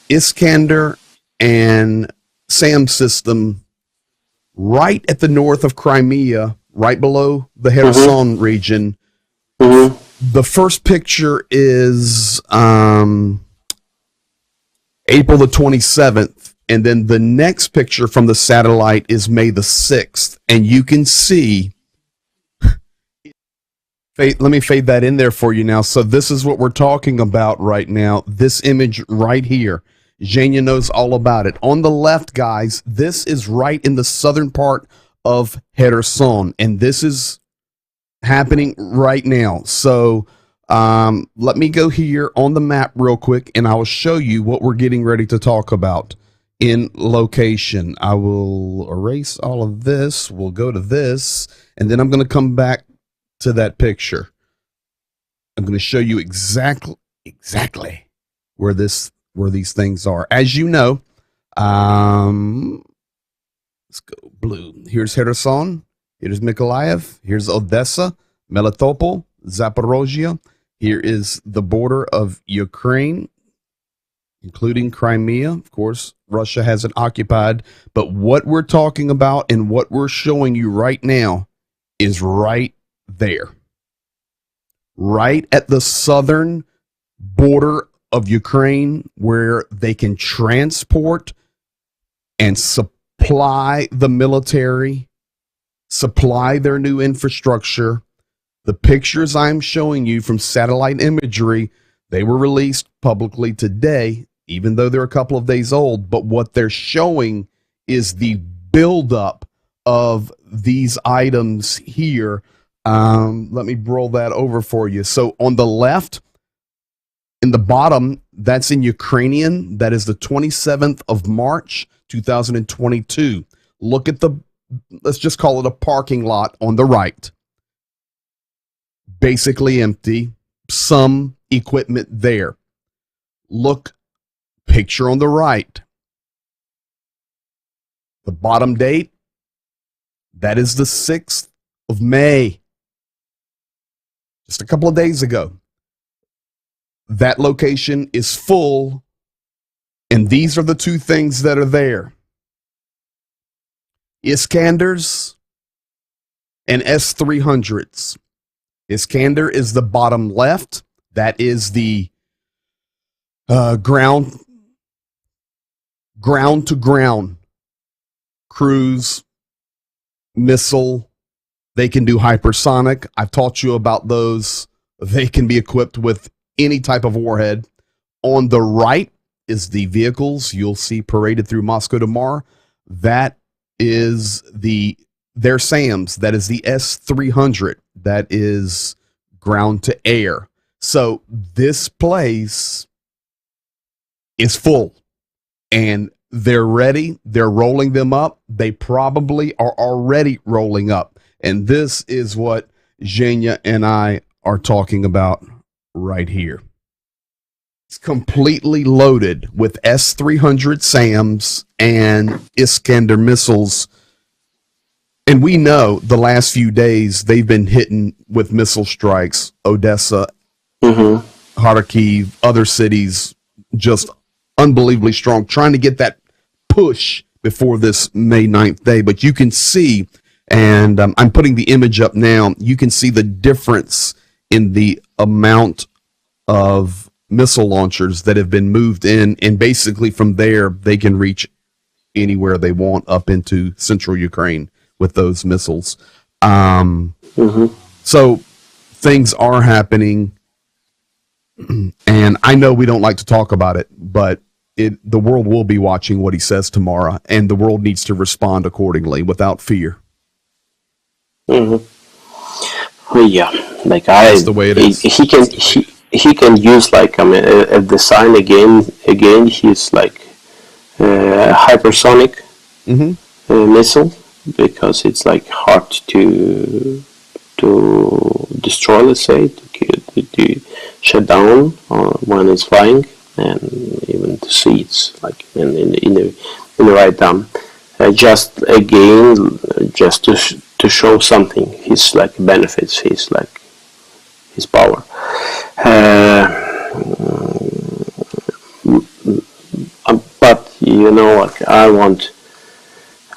Iskander and SAM system right at the north of Crimea, right below the Kherson region. The first picture is April the 27th, and then the next picture from the satellite is May the 6th, and you can see. Let me fade that in there for you now. So this is what we're talking about right now. This image right here. Zhenya knows all about it. On the left, guys, this is right in the southern part of Kherson, and this is happening right now. So let me go here on the map real quick, and I will show you what we're getting ready to talk about in location. I will erase all of this. We'll go to this, and then I'm going to come back to that picture. I'm going to show you exactly where these things are. As you know, let's go blue. Here's Kherson. Here's Mykolaiv. Here's Odessa, Melitopol, Zaporozhye. Here is the border of Ukraine, including Crimea. Of course, Russia has it occupied. But what we're talking about and what we're showing you right now is right there. Right at the southern border of Ukraine, where they can transport and supply the military, supply their new infrastructure. The pictures I'm showing you from satellite imagery, they were released publicly today, even though they're a couple of days old. But what they're showing is the buildup of these items here. Let me roll that over for you. So on the left, in the bottom, that's in Ukrainian. That is the 27th of March, 2022. Look at let's just call it a parking lot on the right. Basically empty. Some equipment there. Look, picture on the right. The bottom date, that is the 6th of May. Just a couple of days ago. That location is full, and these are the two things that are there. Iskanders and S-300s. Iskander is the bottom left. That is the ground-to-ground cruise missile. They can do hypersonic. I've taught you about those. They can be equipped with any type of warhead. On the right is the vehicles you'll see paraded through Moscow tomorrow. That is their SAMs. That is the S-300. That is ground to air. So this place is full, and they're ready. They're rolling them up. They probably are already rolling up. And this is what Zhenya and I are talking about right here. It's completely loaded with S-300 SAMs and Iskander missiles. And we know the last few days they've been hitting with missile strikes. Odessa, Kharkiv, other cities, just unbelievably strong, trying to get that push before this May 9th day. But you can see, and I'm putting the image up now, you can see the difference in the amount of missile launchers that have been moved in, and basically from there they can reach anywhere they want up into central Ukraine with those missiles. So things are happening, and I know we don't like to talk about it, but the world will be watching what he says tomorrow, and the world needs to respond accordingly without fear. Yeah, like that's the way it is. He can. he can use like the sign again. He's like hypersonic Mm-hmm. missile, because it's like hard to destroy, let's say, to shut down when it's flying, and even to see it's like in the right time. Just again, just to show something, his like benefits, his like his power. But like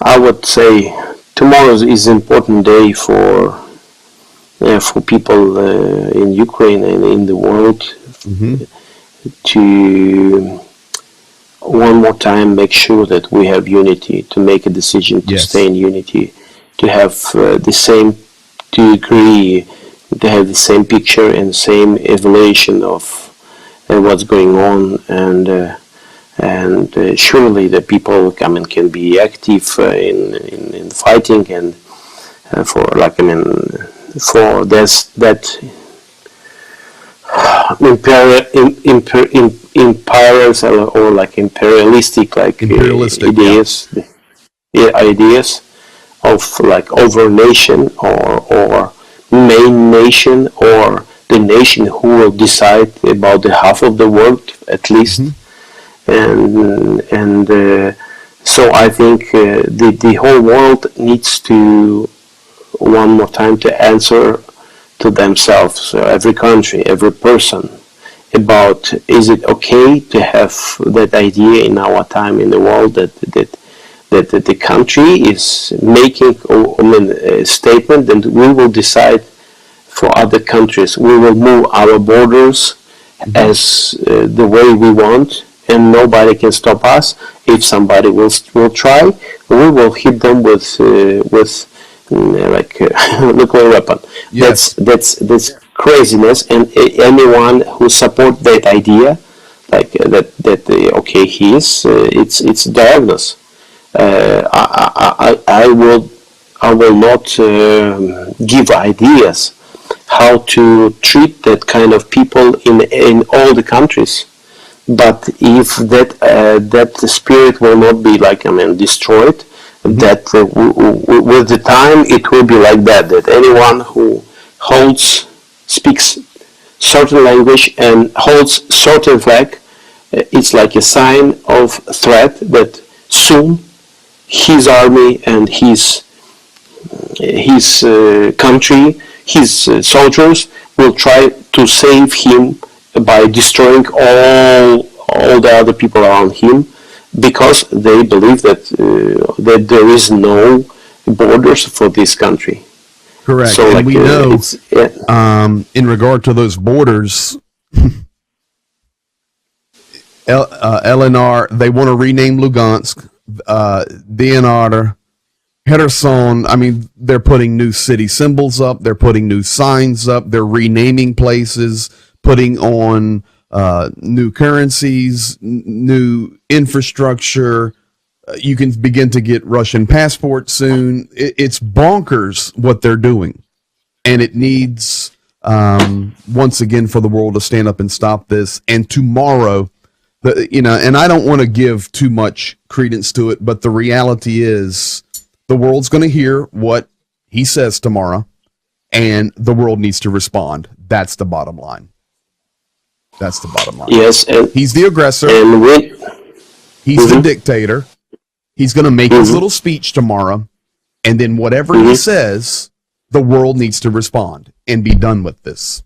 I would say tomorrow is an important day for people in Ukraine and in the world, Mm-hmm. to one more time make sure that we have unity, to make a decision to Yes. stay in unity, to have the same, to agree, to have the same picture and same evaluation of what's going on, and surely the people can be active in fighting, and for like for that imperial or like imperialistic like Imperialistic, ideas of like over nation, or main nation, or the nation who will decide about the half of the world at least. Mm-hmm. And so I think the whole world needs to one more time to answer to themselves, so every country, every person, about is it okay to have that idea in our time in the world, that the country is making a statement, and we will decide for other countries. We will move our borders as the way we want, and nobody can stop us. If somebody will try, we will hit them with nuclear weapon. Yes. That's craziness, and anyone who support that idea, like okay, he is it's darkness. I will not give ideas how to treat that kind of people in all the countries. But if that spirit will not be destroyed, that with the time it will be like that. That anyone who speaks certain language and holds certain flag, it's like a sign of threat that soon his army and his country, his soldiers will try to save him by destroying all the other people around him, because they believe that there is no borders for this country. Correct. So, and we know, in regard to those borders, LNR, they want to rename Lugansk, DNR, Kherson. I mean, they're putting new city symbols up. They're putting new signs up. They're renaming places, putting on new currencies, new infrastructure. You can begin to get Russian passports soon. It's bonkers what they're doing. And it needs, once again, for the world to stand up and stop this. And tomorrow, and I don't want to give too much credence to it, but the reality is the world's going to hear what he says tomorrow, and the world needs to respond. That's the bottom line. That's the bottom line. Yes, he's the aggressor. And he's the dictator. He's going to make his little speech tomorrow, and then whatever he says, the world needs to respond and be done with this.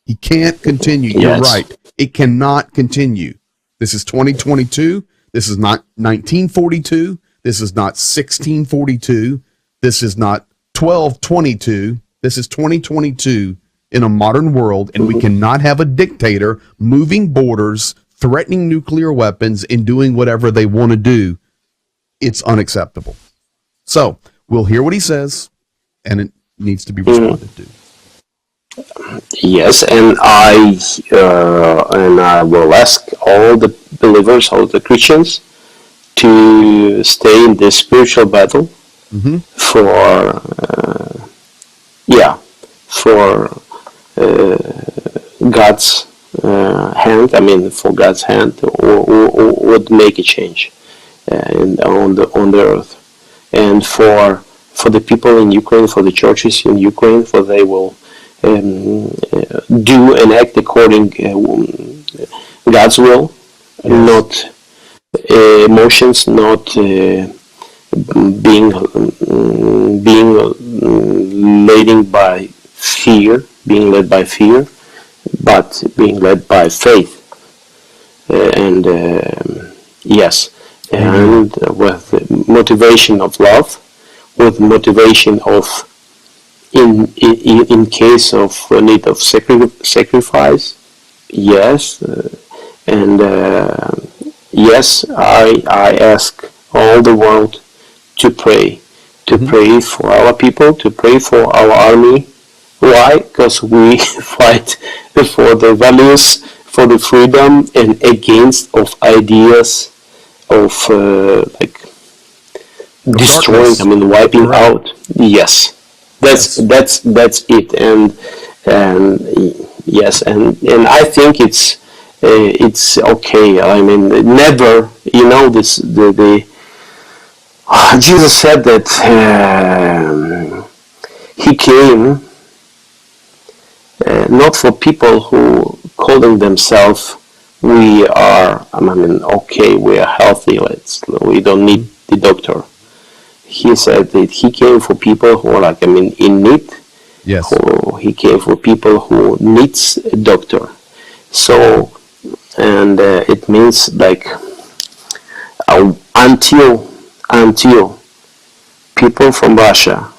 He can't continue. Yes. You're right. It cannot continue. This is 2022. This is not 1942. This is not 1642. This is not 1222. This is 2022 in a modern world, and we cannot have a dictator moving borders, threatening nuclear weapons, and doing whatever they want to do. It's unacceptable. So we'll hear what he says, and it needs to be responded to. Yes, and I will ask all the believers, all the Christians, to stay in this spiritual battle for God's hand, for God's hand, or would make a change on the earth, and for the people in Ukraine, for the churches in Ukraine, for they will do and act according God's will, not emotions, not being led by fear, but being led by faith, and yes, and with motivation of love, with motivation of in case of need of sacrifice, yes, and yes, I ask all the world to pray, pray for our people, to pray for our army. Why? Because we fight for the values, for the freedom, and against of ideas of destroying. Wiping out. Yes, that's it. And yes, and I think it's okay. Never. This the Jesus said that he came. Not for people who calling themselves we are okay, we are healthy, we don't need the doctor. He said that he came for people who are in need. Yes. He came for people who needs a doctor. So, and it means until people from Russia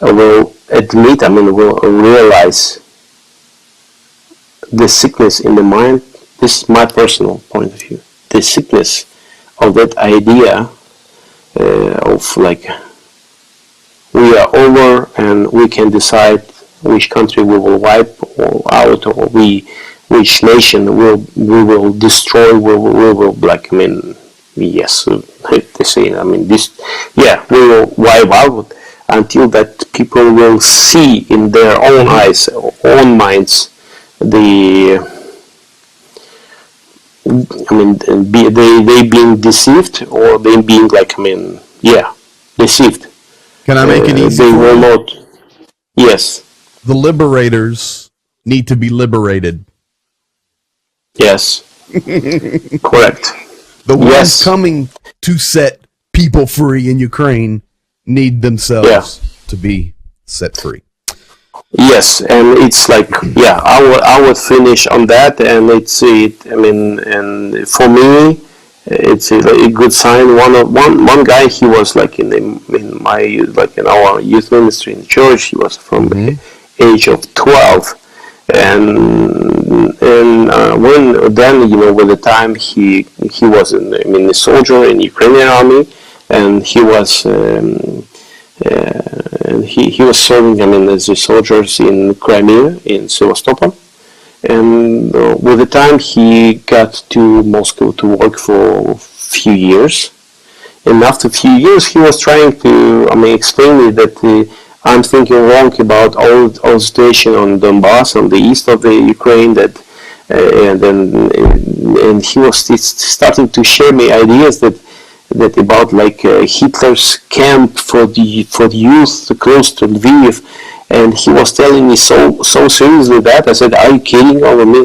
will admit, will realize the sickness in the mind. This is my personal point of view. The sickness of that idea of we are over and we can decide which country we will wipe out, or which nation we will destroy. We will yes, they say. This. Yeah, we will wipe out. Until that people will see in their own eyes, own minds, they being deceived, or they being deceived. Can I make it easy? They will not. Yes. The liberators need to be liberated. Yes. Correct. The ones coming to set people free in Ukraine need themselves to be set free. Yes, and it's I would finish on that, and and for me, it's a good sign. One guy, he was in our youth ministry in the church. He was from the age of 12, and when then with the time he was a soldier in the Ukrainian army. And he was he was serving as a soldier in Crimea, in Sevastopol, and with the time he got to Moscow to work for a few years, and after a few years he was trying to explain me that I'm thinking wrong about all the situation on Donbass, on the east of the Ukraine, that and he was starting to share me ideas that about Hitler's camp for the youth close to Lviv, and he was telling me so seriously that I said, "Are you kidding over me?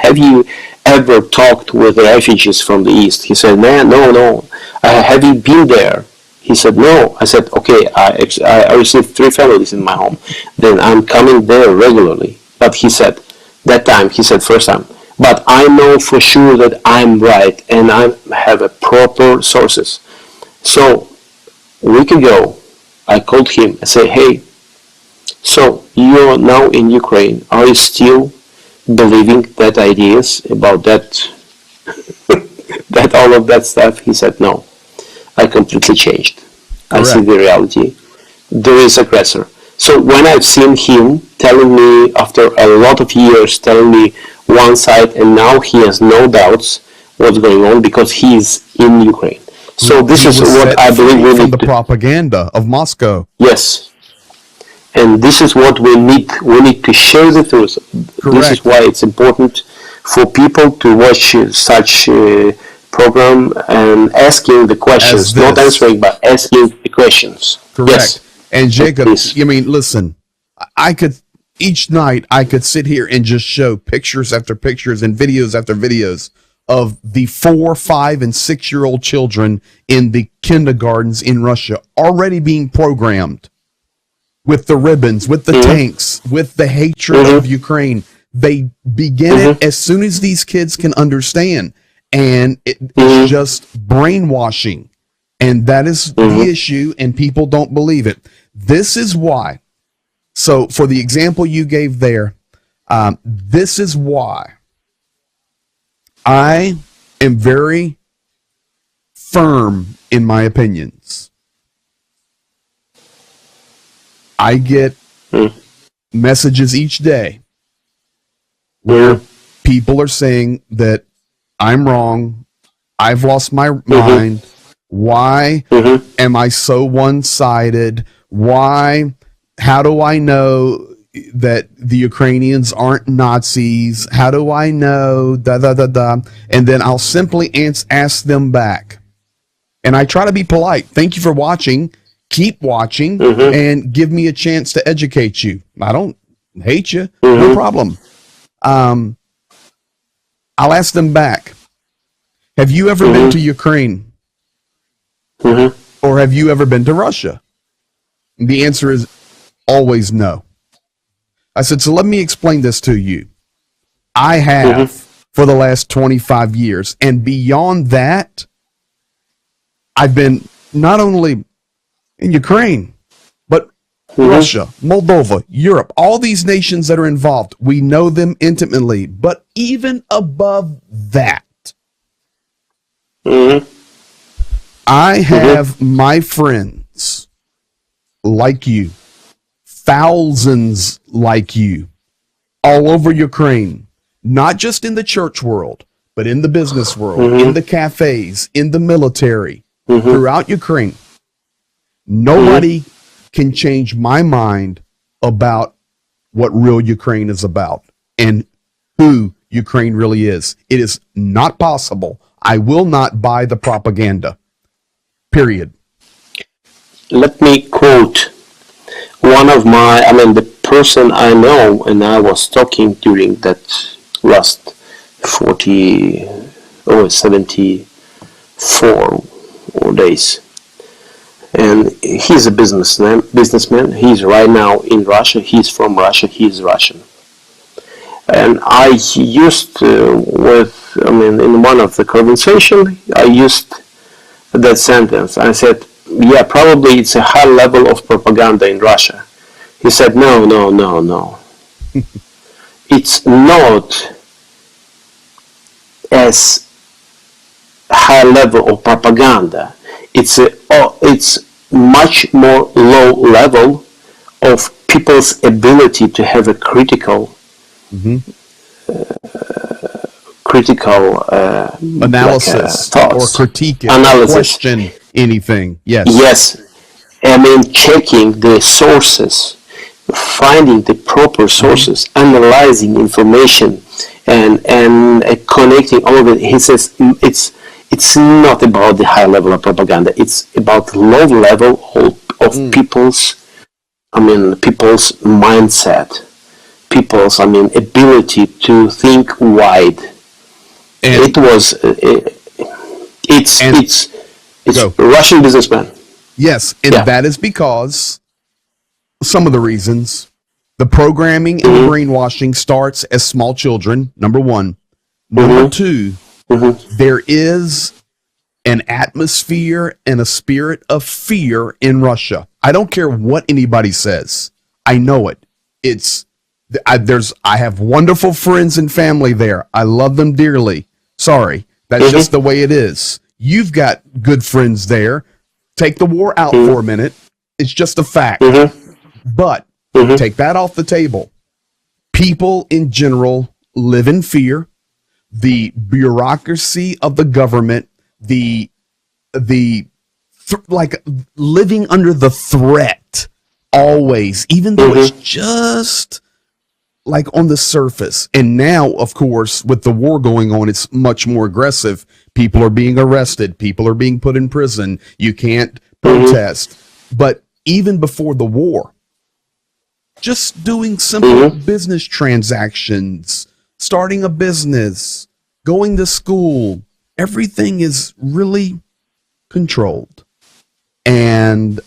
Have you ever talked with the refugees from the east?" He said, "Man, no. Have you been there?" He said, "No." I said, "Okay, I received 3 families in my home. Then I'm coming there regularly." But he said, first time, but I know for sure that I'm right and I have a proper sources. So a week ago, I called him and said, "Hey, so you're now in Ukraine. Are you still believing that ideas about that, that all of that stuff?" He said, "No, I completely changed. Correct. I see the reality. There is aggressor." So when I've seen him telling me after a lot of years, telling me one side, and now he has no doubts what's going on because he's in Ukraine. So this is what I believe we from need the propaganda of Moscow. Yes. And this is what we need. We need to share the truth. Correct. This is why it's important for people to watch such program and asking the questions, not answering, but asking the questions. Correct. Yes. And Jacob, Yes. I mean, listen, I could, each night I could sit here and just show pictures after pictures and videos after videos of the 4, 5, and 6-year-old children in the kindergartens in Russia already being programmed with the ribbons, with the tanks, with the hatred of Ukraine. They begin it as soon as these kids can understand. And it's just brainwashing. And that is the issue, and people don't believe it. This is why. So for the example you gave there, this is why I am very firm in my opinions. I get messages each day where people are saying that I'm wrong, I've lost my mind, why am I so one-sided, how do I know that the Ukrainians aren't Nazis, how do I know, and then I'll simply ask them back. And I try to be polite. Thank you for watching. Keep watching and give me a chance to educate you. I don't hate you. No problem. I'll ask them back. Have you ever been to Ukraine? Or have you ever been to Russia? And the answer is always no. I said, so let me explain this to you. I have for the last 25 years. And beyond that, I've been not only in Ukraine, but Russia, Moldova, Europe, all these nations that are involved. We know them intimately. But even above that, I have my friends like you, thousands like you, all over Ukraine, not just in the church world, but in the business world, in the cafes, in the military, throughout Ukraine. Nobody can change my mind about what real Ukraine is about and who Ukraine really is. It is not possible. I will not buy the propaganda. Period. Let me quote one of the person I know, and I was talking during that last 74 days. And he's a businessman. He's right now in Russia. He's from Russia. He's Russian. And I used in one of the conversation, I used that sentence. I said, yeah, probably it's a high level of propaganda in Russia. He said, no. It's not as high level of propaganda. It's much more low level of people's ability to have a critical analysis or critique it, question anything. Yes. I mean, checking the sources, finding the proper sources, analyzing information, and connecting all of it. He says it's not about the high level of propaganda. It's about the low level of people's mindset, people's ability to think wide. And it's a Russian businessman. Yes, and that is because some of the reasons the programming and the brainwashing starts as small children. Number one. Number two, there is an atmosphere and a spirit of fear in Russia. I don't care what anybody says. I know it. I have wonderful friends and family there. I love them dearly. Sorry, that's just the way it is. You've got good friends there. Take the war out for a minute. It's just a fact. But take that off the table. People in general live in fear. The bureaucracy of the government, like living under the threat always, even though it's just like on the surface. And now, of course, with the war going on, it's much more aggressive. People are being arrested. People are being put in prison. You can't protest. But even before the war, just doing simple business transactions, starting a business, going to school, everything is really controlled. And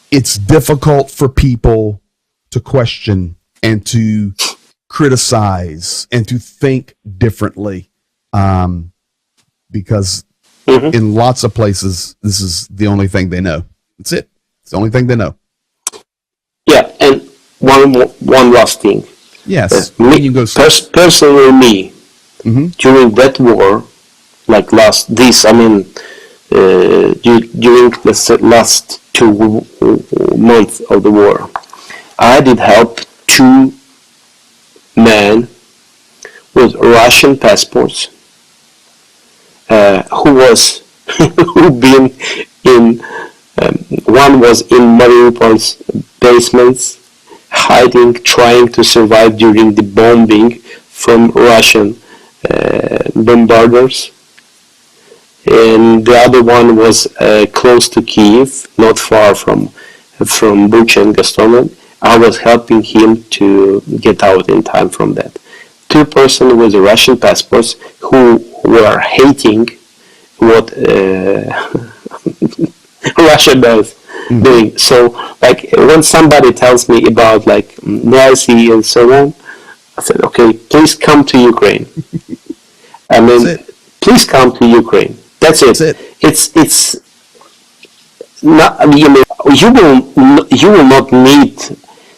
it's difficult for people to question and to criticize and to think differently, because in lots of places, this is the only thing they know. That's it. It's the only thing they know. Yeah, and one last thing. Yes. Personally, me, during that war, like during the last 2 months of the war, I did help 2 men with Russian passports who been in. One was in Mariupol's basements, hiding, trying to survive during the bombing from Russian bombarders. And the other one was close to Kiev, not far from Bucha and Gostomel. I was helping him to get out in time from that. 2 persons with Russian passports who were hating what Russia does doing. So, like, when somebody tells me about like Nazi and so on, I said, okay, please come to Ukraine. I mean, please come to Ukraine. That's it. It's not. I mean, you will not need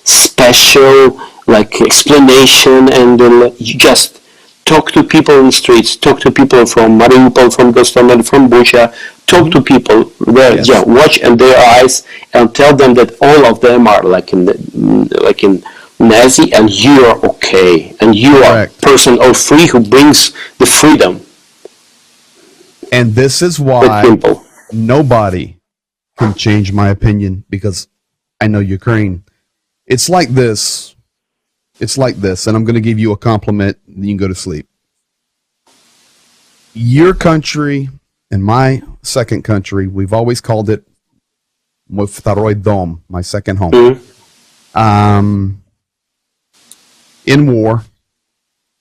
special like explanation, and you just talk to people in the streets. Talk to people from Mariupol, from Gostomel, from Bucha. Talk to people there. Yes. Yeah, watch in their eyes and tell them that all of them are like in Nazi, and you are okay, and you are a person of free who brings the freedom. And this is why nobody can change my opinion, because I know Ukraine. It's like this. And I'm going to give you a compliment, and you can go to sleep. Your country and my second country, we've always called it Mój wторой dom, my second home. In war.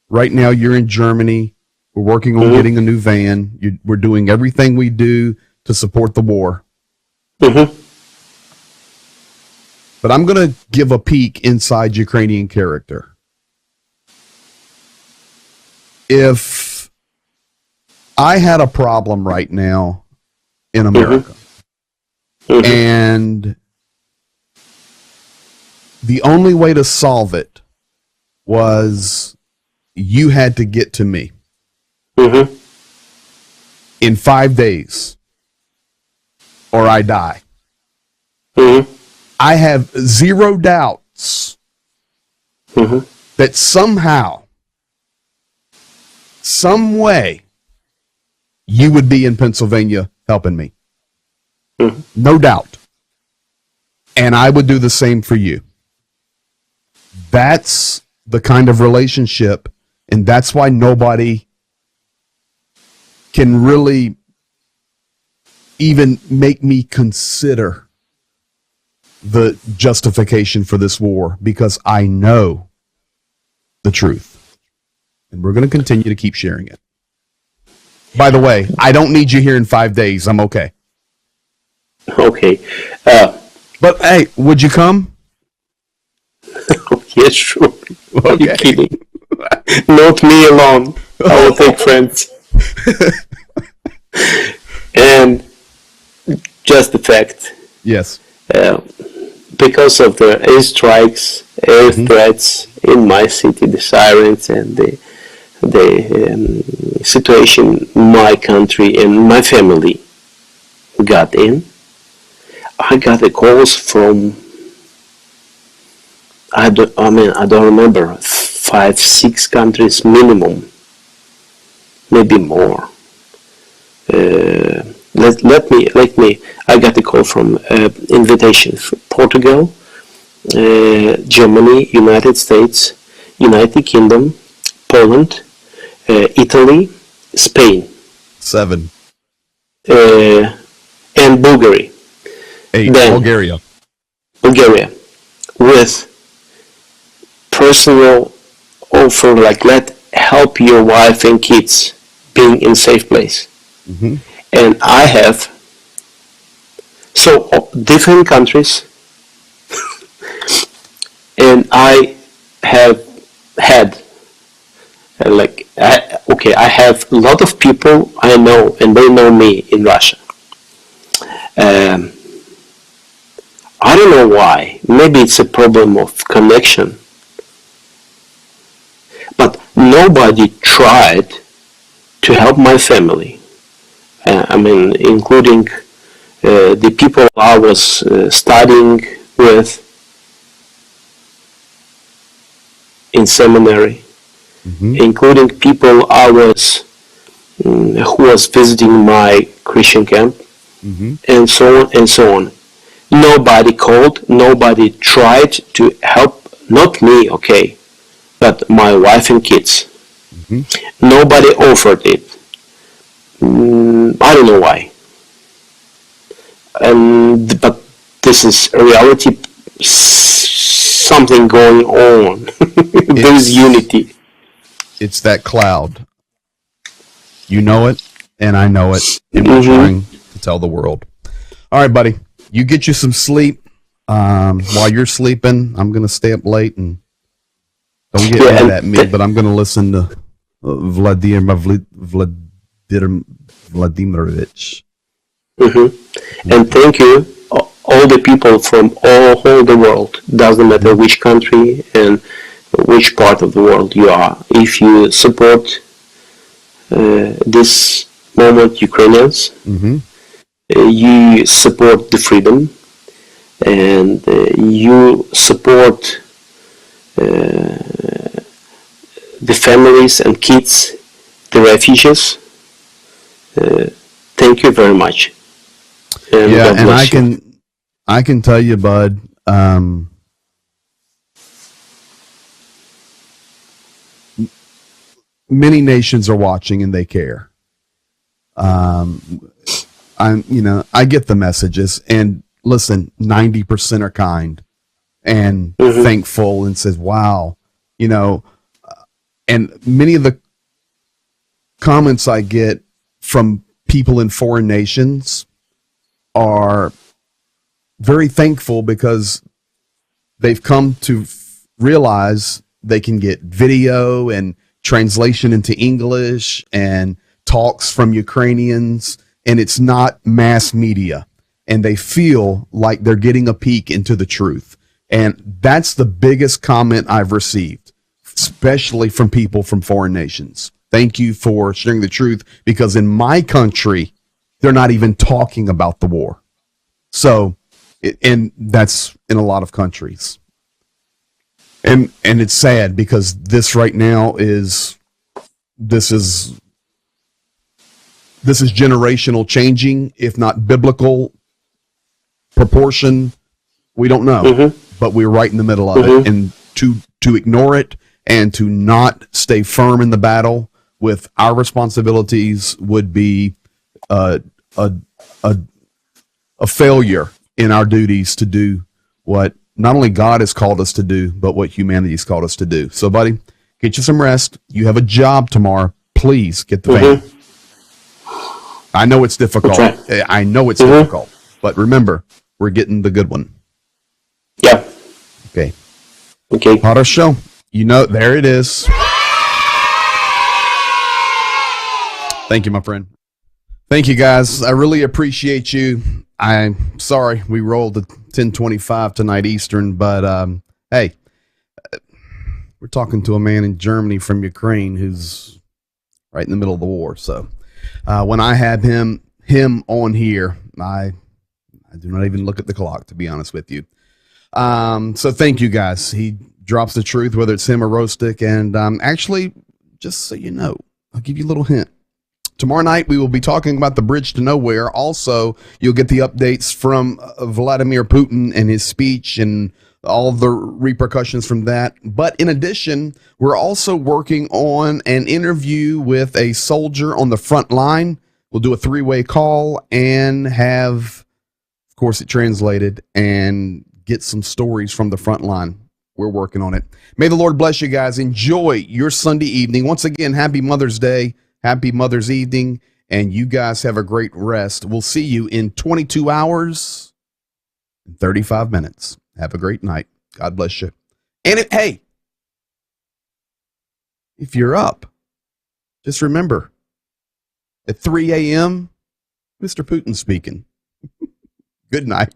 Right now, you're in Germany. We're working on getting a new van. We're doing everything we do to support the war. But I'm going to give a peek inside Ukrainian character. If I had a problem right now in America, and the only way to solve it was you had to get to me in 5 days, or I die. I have zero doubts that somehow, some way, you would be in Pennsylvania helping me. No doubt. And I would do the same for you. That's the kind of relationship, and that's why nobody can really even make me consider the justification for this war, because I know the truth. And we're going to continue to keep sharing it. By the way, I don't need you here in 5 days. I'm okay. Okay. But hey, would you come? Yes, sure. Okay. Are you kidding? Not me alone. I will take friends. And just the fact. Yes. Because of the airstrikes, air threats in my city, the sirens and the situation my country and my family got in, I got the calls from, I don't remember, 5-6 countries minimum, maybe more. let me. I got a call from invitation from Portugal, Germany, United States, United Kingdom, Poland, Italy, Spain, 7, and Bulgaria. 8. Then Bulgaria, with personal offer like let help your wife and kids being in safe place. Mm-hmm. And I have so different countries, and I have had I have a lot of people I know, and they know me in Russia. Um, I don't know why. Maybe it's a problem of connection. But nobody tried to help my family. Including the people I was studying with in seminary, Mm-hmm. including people I was who was visiting my Christian camp, Mm-hmm. and so on and so on. Nobody called, nobody tried to help, not me, okay, but my wife and kids. Mm-hmm. Nobody offered it. I don't know why. But this is a reality, something going on. There's unity. It's that cloud. You know it, and I know it, and we're trying to tell the world. All right, buddy. You get you some sleep. While you're sleeping, I'm going to stay up late, and don't get mad at me, but I'm going to listen to Vladimirovich. Mm-hmm. And thank you, all the people from all the world. Doesn't matter which country and which part of the world you are. If you support this moment, Ukrainians, Mm-hmm. You support the freedom, and you support the families and kids, the refugees. Thank you very much. And Yeah, God and bless you. I can tell you, bud. Many nations are watching and they care. I get the messages, and listen, 90% are kind and thankful and says, wow, and many of the comments I get from people in foreign nations are very thankful because they've come to realize they can get video and translation into English and talks from Ukrainians, and it's not mass media, and they feel like they're getting a peek into the truth. And that's the biggest comment I've received, especially from people from foreign nations. Thank you for sharing the truth, because in my country, they're not even talking about the war. So, and that's in a lot of countries. And it's sad because this right now is generational changing, if not biblical proportion. We don't know, but we're right in the middle of it. And to ignore it and to not stay firm in the battle with our responsibilities would be a failure in our duties to do what not only God has called us to do, but what humanity has called us to do. So, buddy, get you some rest. You have a job tomorrow. Please get the van. I know it's difficult. Okay. I know it's difficult. But remember, we're getting the good one. Yeah. Okay. Okay. Potter Show. There it is. Thank you, my friend. Thank you, guys. I really appreciate you. I'm sorry we rolled at 10:25 tonight Eastern, but hey, we're talking to a man in Germany from Ukraine who's right in the middle of the war. So when I have him on here, I do not even look at the clock, to be honest with you. So thank you, guys. He drops the truth, whether it's him or Rostic. And actually, just so you know, I'll give you a little hint. Tomorrow night, we will be talking about the bridge to nowhere. Also, you'll get the updates from Vladimir Putin and his speech and all the repercussions from that. But in addition, we're also working on an interview with a soldier on the front line. We'll do a 3-way call and have, of course, it translated and get some stories from the front line. We're working on it. May the Lord bless you guys. Enjoy your Sunday evening. Once again, happy Mother's Day. Happy Mother's Evening. And you guys have a great rest. We'll see you in 22 hours and 35 minutes. Have a great night. God bless you. And hey, if you're up, just remember, at 3 a.m., Mr. Putin speaking. Good night.